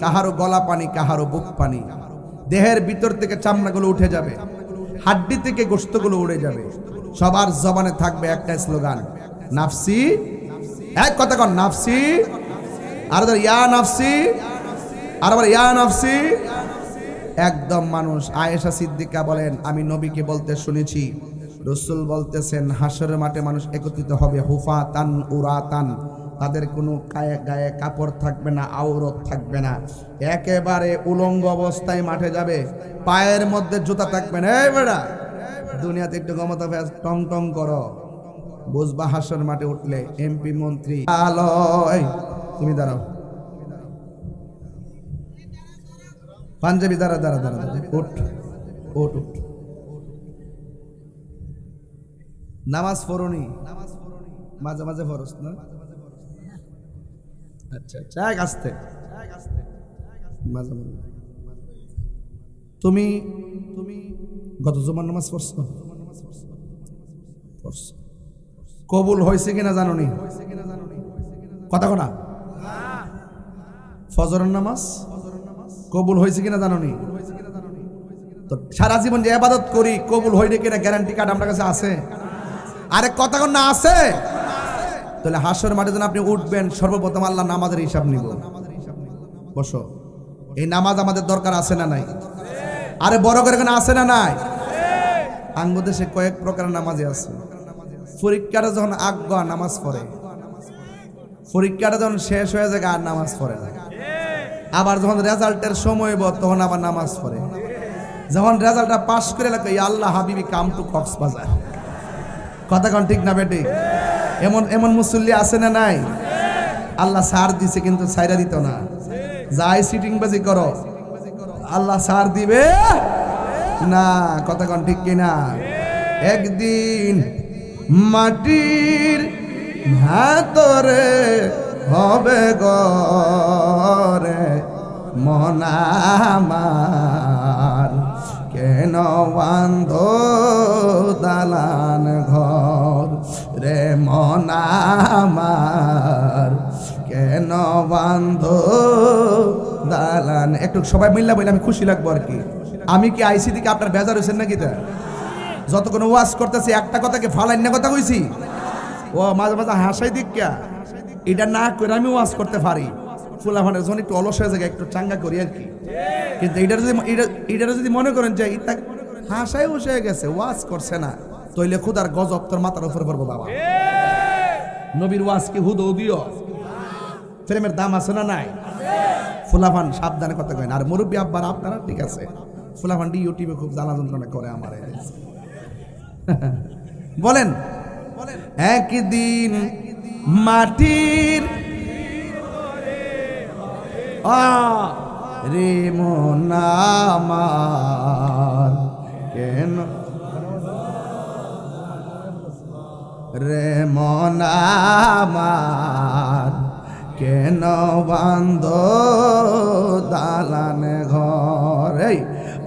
কাহারো গলা পানি, কাহারো বুক পানি। দেহের ভিতর থেকে চামড়াগুলো উঠে যাবে, হাড্ডি থেকে গোশতগুলো উড়ে যাবে। সবার জবানে থাকবে একটা স্লোগান, নাফসি। এক কথা কন, নাফসি। আর ইয়া নাফসি, আর আবার ইয়া নাফসি। একদম মানুষ। আয়েশা সিদ্দিকা বলেন, আমি নবীকে বলতে শুনেছি, রাসূল বলতেছেন হাসরের মাঠে মানুষ একত্রিত হবে হুফাতান উরাতান, তাদের কোনো গায়ে কাপড় থাকবে না, আওরত থাকবে না, একেবারে উলঙ্গ অবস্থায় মাঠে যাবে, পায়ের মধ্যে জুতা থাকবে না। এই বেড়া, দুনিয়াতে একটু ক্ষমতা টং টং করো, বুঝবা হাসর মাঠে উঠলে এমপি মন্ত্রী আলয়। তুমি দাঁড়াও, পাঞ্জাবি দাঁড়া দাঁড়া দাঁড়া, উঠ উঠ উঠ। নামাজ পড়নি? মাঝে মাঝে ফরজ না? আচ্ছা আচ্ছা, আসতে মাঝে মাঝে। তুমি গত জুমার নামাজ পড়ছো? কবুল হয়েছে কিনা জানো নি? কথা কোনা? ফজরের নামাজ কবুল হয়েছে কিনা জানো নি? তো সারা জীবন যে ইবাদত করি, কবুল হইলে কিনা গ্যারান্টি কার্ড আমার কাছে আছে? আরে কথা কোন না আছে? তাহলে হাসর মাঠে যখন আপনি উঠবেন, সর্বপ্রথম আল্লাহ নামাজের হিসাব নিব। বসো, এই নামাজ আমাদের দরকার আছে না নাই? আরে বড় করে কেন আছে না নাই? আঙ্গদেশে কয়েক প্রকারের নামাজই আছে। পরীক্ষাটা যখন আজ্ঞা নামাজ পড়ে, পরীক্ষাটা যখন শেষ হয়ে যায় আর নামাজ পড়ে না। আবার যখন রেজাল্টের সময় তখন আবার নামাজ পড়ে। যখন রেজাল্টটা পাস করে লাগে, আল্লাহ হাবিবি কাম টু কক্সবাজার। কথা কোন ঠিক না বেটি? এমন এমন মুসল্লি আছে না নাই? আল্লাহ সার দিছে কিন্তু ছাইরা দিত না। যাই সিটিং বাজি করো, আল্লাহ সার দিবে না। কথা কোন ঠিক কিনা? একদিন মাটির ভিতরে হবে গরে মন আমার, কেন বান্ধ দালান ঘর রে মন আমার, কেন বান্ধ দালান। একটু সবাই মিল্লা বলে আমি খুশি লাগবো আর কি। আমি কি আইসি থেকে আপনার বেজার হয়েছেন নাকি? তা যতক্ষণ ওয়াজ করতেছি একটা কথাকে ফালাইন না কথা কইছি, ও মাঝে মাঝে হাসাই দিক কে, এটা না করে আমি ওয়াজ করতে পারি। ফুলাফানের যখন একটু অলস হয়ে যায় একটু চাঙ্গা করি আর কি। কিন্তু এটার যদি মনে করেন যে এটা হাসাই বসে গেছে, ওয়াজ করছে না, তইলে খুদার গজব তোর মাথার উপর পড়বো বাবা। নবীর ওয়াজ কি হুদ দিও? প্রেমের দাম আছে না নাই? ফুলাফান সাবধানে কথা কয় না। আর মুরব্বী আব্বার আপনারা ঠিক আছে, ফুলাফানটি ইউটিউবে খুব জ্বালা যন্ত্রণা করে আমার। বলেন একদিন মাটির রে মন আমার কেন রে মন আমার কেন বান্ধ দালানে ঘর, এই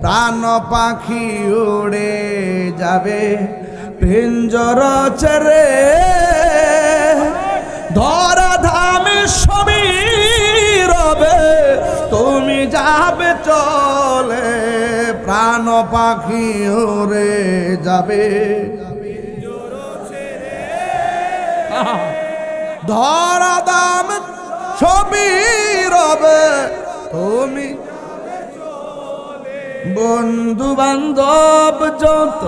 প্রাণ পাখি উড়ে যাবে পিঞ্জর ছেড়ে, ধরা ধামে সবই রবে তুমি যাবে চলে, প্রাণ পাখি উড়ে যাবে ধরা দাম সবই রবে তুমি, বন্ধু বান্ধব যত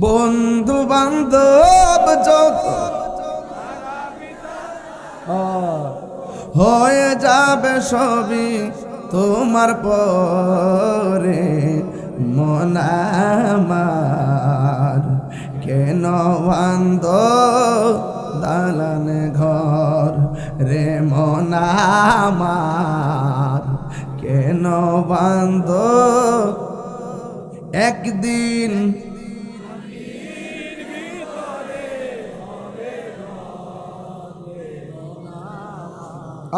বন্ধু বান্ধব যত হয়ে যাবে সবই তোমার পরে, মন আমার কেন বান্ধ দালানে ঘর, রে মন আমার কেন বান্ধ একদিন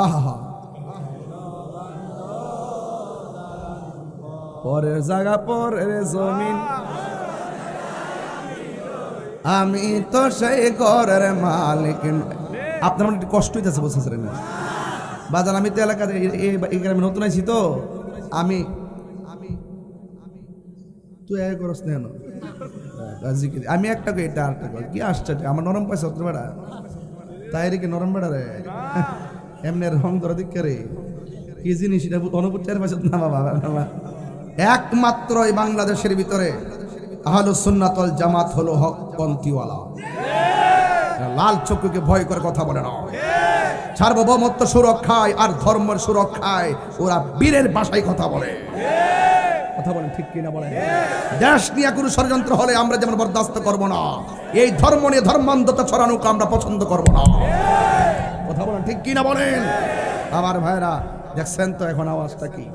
আহা পরের জায়গা পরের জমিন, আমি তো সেই ঘরের মালিক। আপনার মানে একটু কষ্ট হইতেছে বলছেন না বাজান, আমি তো এলাকাতে এই গ্রামে নতুন আইছি তো, আমি তুই এক করস না আমি একটা এটা আরেকটা কি আসছে আমার নরম পয়সা হতে বেড়া তাই রে কি নরম বেড়া রে এমনি রং ধরা দিক রে কি জিনিস এটা অনুভূত চার পয়সা না বাবা। একমাত্র এই বাংলাদেশের ভিতরে আহলুস সুন্নাত ওয়াল জামাত হলো হক পন্থীওয়ালা, লাল চক্ষুকে ভয় করে কথা বলে না, সার্বভৌমত্ব সুরক্ষায় আর ধর্মের সুরক্ষায় ওরা বীরের ভাষায় কথা বলে। কথা বলেন ঠিক কিনা বলেন? দেশ নিয়ে কোনো ষড়যন্ত্র হলে আমরা যেমন বরদাস্ত করব না, এই ধর্ম নিয়ে ধর্মান্ধতা ছড়ানোকে আমরা পছন্দ করব না। কথা বলেন ঠিক কিনা বলেন? আমার ভাইরা দেখছেন তো এখন আওয়াজটা কি?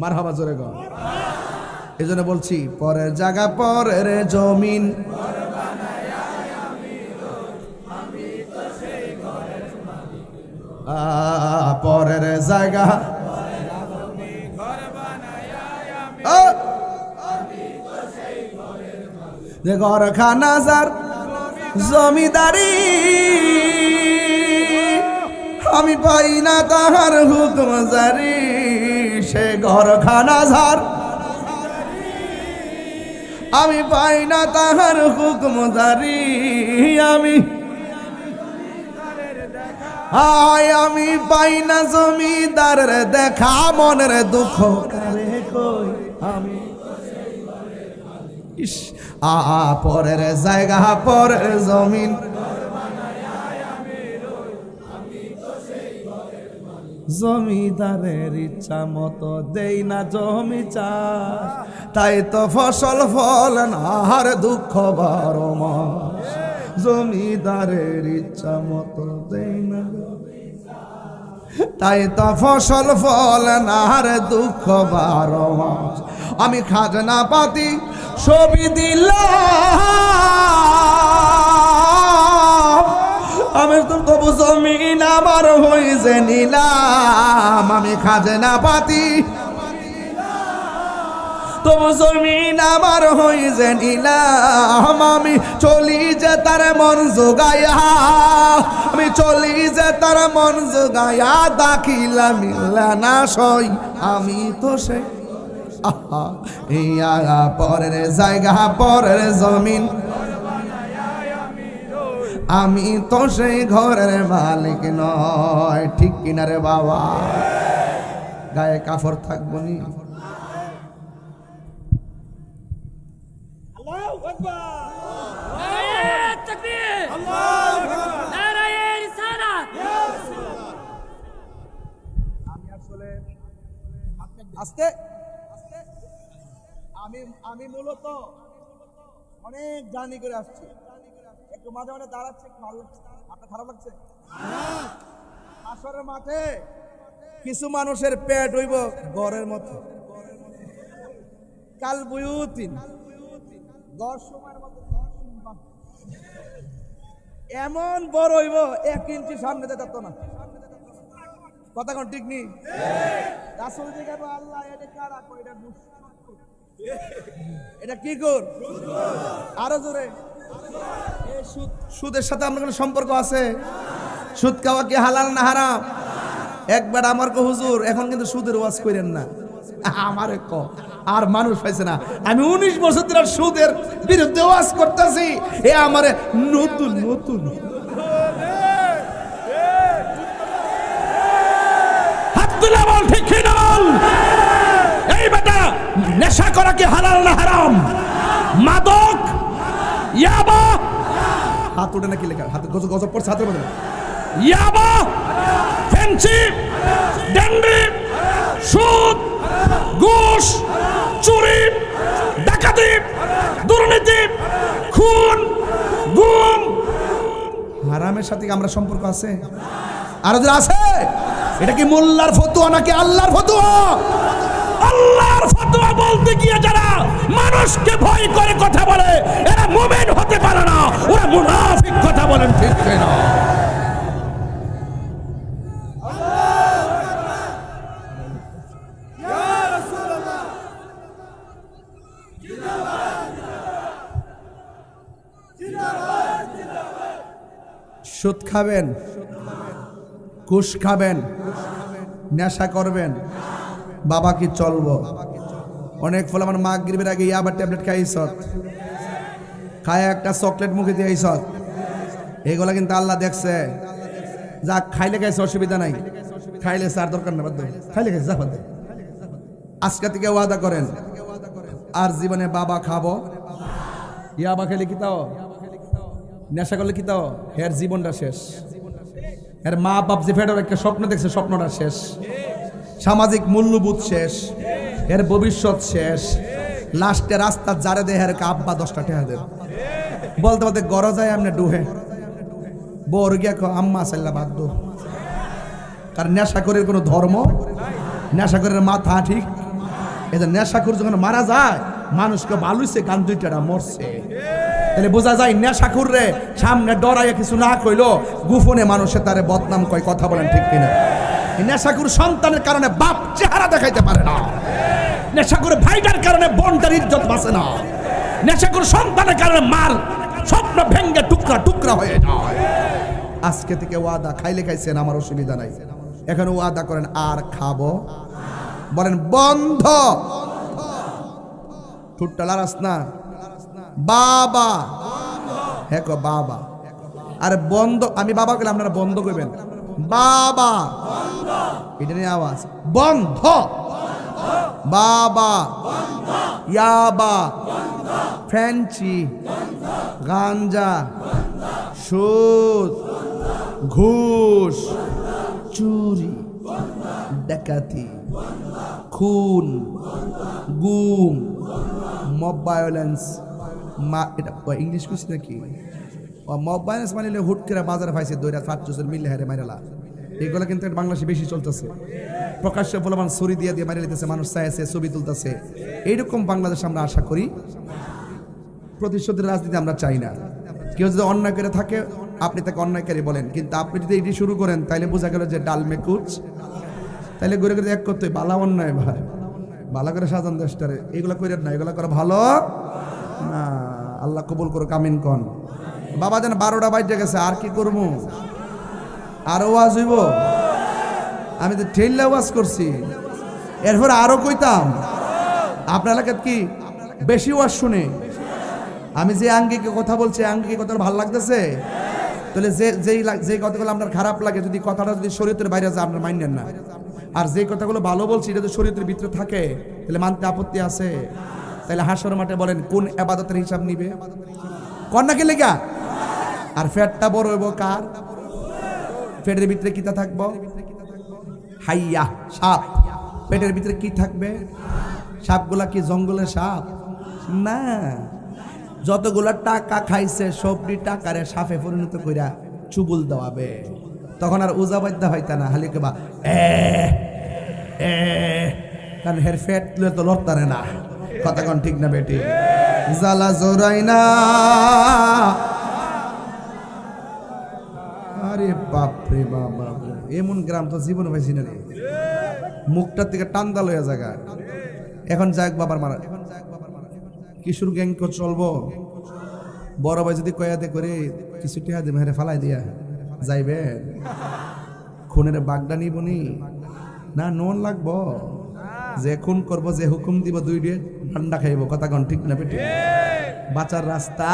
মারহাবা জোরে গো। এই জন্য বলছি পরের জায়গা পরের জমিন, পরের জায়গা ঘরখানা যার জমিদারি, আমি পাই না তাহার হুকুম জারি, সে ঘরখানা যার আমি পাই না তাহার হুকুম জারি, আমি পাই না জমিদারের দেখা, মনের দুঃখ কারে কই আমি। পরের জায়গা পরের জমিন, জমিদারের ইচ্ছা মতো দেই না জমি চাষ, তাই তো ফসল ফল না আর দুঃখ 12 মাস, জমিদারের ইচ্ছা মতো দেই না তাই তো ফসল ফল না আর দুঃখ 12 মাস। আমি খাজনা পাতি সবই দিলাম, আমি তো তবু জমিন আমার হইছে নিলাম, আমি খাজনা পাতি তবু জমিন আমার হইছে নিলাম, আমি চলি যে তার মন জোগাইয়া, আমি চলি যে তার মন জোগাইয়া, দাখিলা মিল্লা না সই আমি তো সে পরের জায়গা পরের জমিন, আমি তো সেই ঘরের মালিক নয়। ঠিক কিনা রে বাবা? গায়ে কাফর থাকবো নি? আস্তে। আমি মূলত অনেক জার্নি করে আসছি, একটু মাঝে মাঝে দাঁড়াচ্ছে, একটু ভালো লাগছে। আপনার খারাপ লাগছে? আসরের মাঠে কিছু মানুষের পেট হইব গড়ের মতো, কাল বুয়ুতিন গড় সময়ের মতো এমন বড় হইব 1 ইঞ্চি সামনে যেত না। কথা কোন ঠিক নেই? রাসূল জিজ্ঞাসা আল্লাহ এটা কারা? কই এটা এটা কি কর? আরো জোরে। সুদের সাথে আমার কোনো সম্পর্ক আছে? সুদ খাওয়া কি হালাল না হারাম? একবার আমার কো হুজুর এখন কিন্তু সুদের ওয়াজ করেন না, আমারে ক আর মানুষ পাইছে না। আমি 19 বছর ধরে সুদের বিরুদ্ধে ওয়াজ করতেছি, এ আমারে নতুন নতুন হাত তুলে বল, ঠিক কি না বল? এই বেটা, নেশা করা কি হালাল না হারাম? মাদক, ইয়াবা, হাত উঠে না কি লেখা? হাতে গজব পড়ছে হাতের মধ্যে। ইয়াবা, ফেন্সি, ডেন্ডি, সুদ, ঘুষ, চুরি, ডাকাতি, দুর্নীতি, খুন, গুম, হারামের সাথে আমরা সম্পর্ক আছে? আর যারা আছে, এটা কি মোল্লার ফতোয়া নাকি আল্লাহর ফতোয়া? আল্লাহর ফতোয়া বলতে গিয়ে যারা মানুষকে ভয় করে কথা বলে, এরা মুমিন হতে পারে না, ওরা মুনাফিক। কথা বলেন ঠিক না? সুদ খাবেন, ঘুষ খাবেন, নেশা করবেন, বাবা কি চলবো? অনেক ফলে আমার মাগরিবের আগে ইয়াবার ট্যাবলেট খাইছ, খায় একটা চকলেট মুখে দিয়েছ, এগুলা কিন্তু আল্লাহ দেখছে। যা খাইলে খাইছে অসুবিধা নাই, খাইলে আর দরকার না, বাদ খাইলে খাইছে যা বাদ। আজকে থেকে ওয়াদা করেন আর জীবনে বাবা খাবো, ইয়াবা খেলে কি তাও, নেশা করলে কি তাও, এর জীবনটা শেষ। এর মা বাপ যে ফেটার একটা স্বপ্ন দেখছে, স্বপ্নটা শেষ। সামাজিক মূল্যবোধ শেষ, এর ভবিষ্যৎ শেষ। লাস্টে রাস্তা যারে দেহের আব্বা 10টা টাকা দেন বলতে বলতে গড় যায় আপনি ডুহে বর গিয়া আম্মা সাল্লা বাধ্য। কারণ নেশাখোরের কোনো ধর্ম, নেশাখোরের মাথা ঠিক। এই যে নেশাখোর যখন মারা যায়, মানুষকে ভালোইছে, গান 2টা মরছে। তাহলে বোঝা যায় নেশাখোর রে সামনে ডরাইয়া কিছু না কইলো, গোপনে মানুষে তারে বদনাম কয়। কথা বলেন ঠিক কিনা? নেশাখোর সন্তানের কারণে বাপ চেহারা দেখাইতে পারে না, নেশাখোর ভাইটার কারণে বোনটার ইজ্জত বাঁচে না, নেশাখোর সন্তানের কারণে মার স্বপ্ন ভেঙ্গে টুকরা টুকরা হয়ে যায়। আজকে থেকে ওয়াদা, খাইলে খাইছেন আমার অসুবিধা নাই, এখন ওয়াদা করেন আর খাবো। বলেন বন্ধ। ঠুটটা লারাস না বাবা, হ্যাঁ বাবা। আরে বন্ধ, আমি বাবা বলে আপনারা বন্ধ করবেন। বাবা, এটা নিয়ে আওয়াজ বন্ধ। বাবা, ইয়াবা, ফ্যান্সি, গাঞ্জা, সুদ, ঘুষ, চুরি, ডাকাতি, খুন, গুম, মব ভায়োলেন্স। এটা ইংলিশ কইছি নাকি? মব ভায়োলেন্স মানে হুট করে বাজারে পাইছে দইরা 5 মিলে হারে মাইরালা। এগুলো কিন্তু বাংলাদেশে বেশি চলতেছে। প্রকাশ্যে বলবান ছুরি দিয়ে দিয়ে মারি লিতেছে, মানুষ চাইছে, ছবি তুলতেছে। এইরকম বাংলাদেশ আমরা আশা করি। প্রতিশোধের রাজনীতি আমরা চাই না। কেউ যদি অন্যায় করে থাকে, আপনি তাকে অন্যায়কারী বলেন, কিন্তু আপনি যদি এটি শুরু করেন তাইলে বোঝা গেল যে ডাল মে কুচ, তাইলে ঘুরে ঘুরে এক করতে বালা অন্যায় ভাই, ভালো করে সাজান দেশটারে। এগুলো করেন না, এগুলো করা ভালো না। আল্লাহ কবুল করুক, আমিন কোন। বাবা যেন 12টা বাজে গেছে, আর কি করবো? আরো ওয়াজ হইব? আমি তো ঠেল্লা ওয়াজ করছি, এরপর আরো কইতাম। আপনার এলাকায় কি বেশি ওয়াজ শুনে? আমি যে আঙ্গিকে কথা বলছি, আঙ্গিকে কথা ভালো লাগতেছে? তাহলে যে কথাগুলো আপনার খারাপ লাগে, যদি কথাটা যদি শরীয়তের বাইরে যায় আপনার মাইন্ডেন না। আর যে কথাগুলো ভালো বলছি, এটা যদি শরীয়তের ভিতরে থাকে তাহলে মানতে আপত্তি আছে? তাহলে হাসর মাঠে বলেন কোন ইবাদতের হিসাব নিবে? কন্যাকে লেগা। আর ফ্যাটটা বড় হইব কার? ফ্যাটের ভিতরে কিতা থাকবো? হাইয়া, সাপ। পেটের ভিতরে কি থাকবে? সাপগুলা কি জঙ্গলের সাপ না, যতগুলা টাকা খাইছে সবটি টাকারে সাপে পরিণত কইরা চুবুল দেওয়াবে। তখন আর উজাবাদ্যা হইতা না, হালি কেবা কারণ হের ফেট তুলে তো লড়তারে না। কথা কোন ঠিক না বেটি? জ্বালা জোরাই না, আরে বাপরে বাবা, এমন গ্রাম তো জীবনে পাইছি না রে। মুখটার থেকে টান্দা লইয়া জায়গা। এখন যাক বাবার মারা কিশোর গ্যাং চলবো, বড় ভাই যদি কয়াতে করে কিছু টিহা দেবে হেরে ফালাই দিয়া যাইবে, খুনের বাগডা নিবনি না নন লাগবো, যে খুন করবো যে হুকুম দিব দুই দিয়ে ঠান্ডা খাইব। কথা কন ঠিক না বেটি? বাঁচার রাস্তা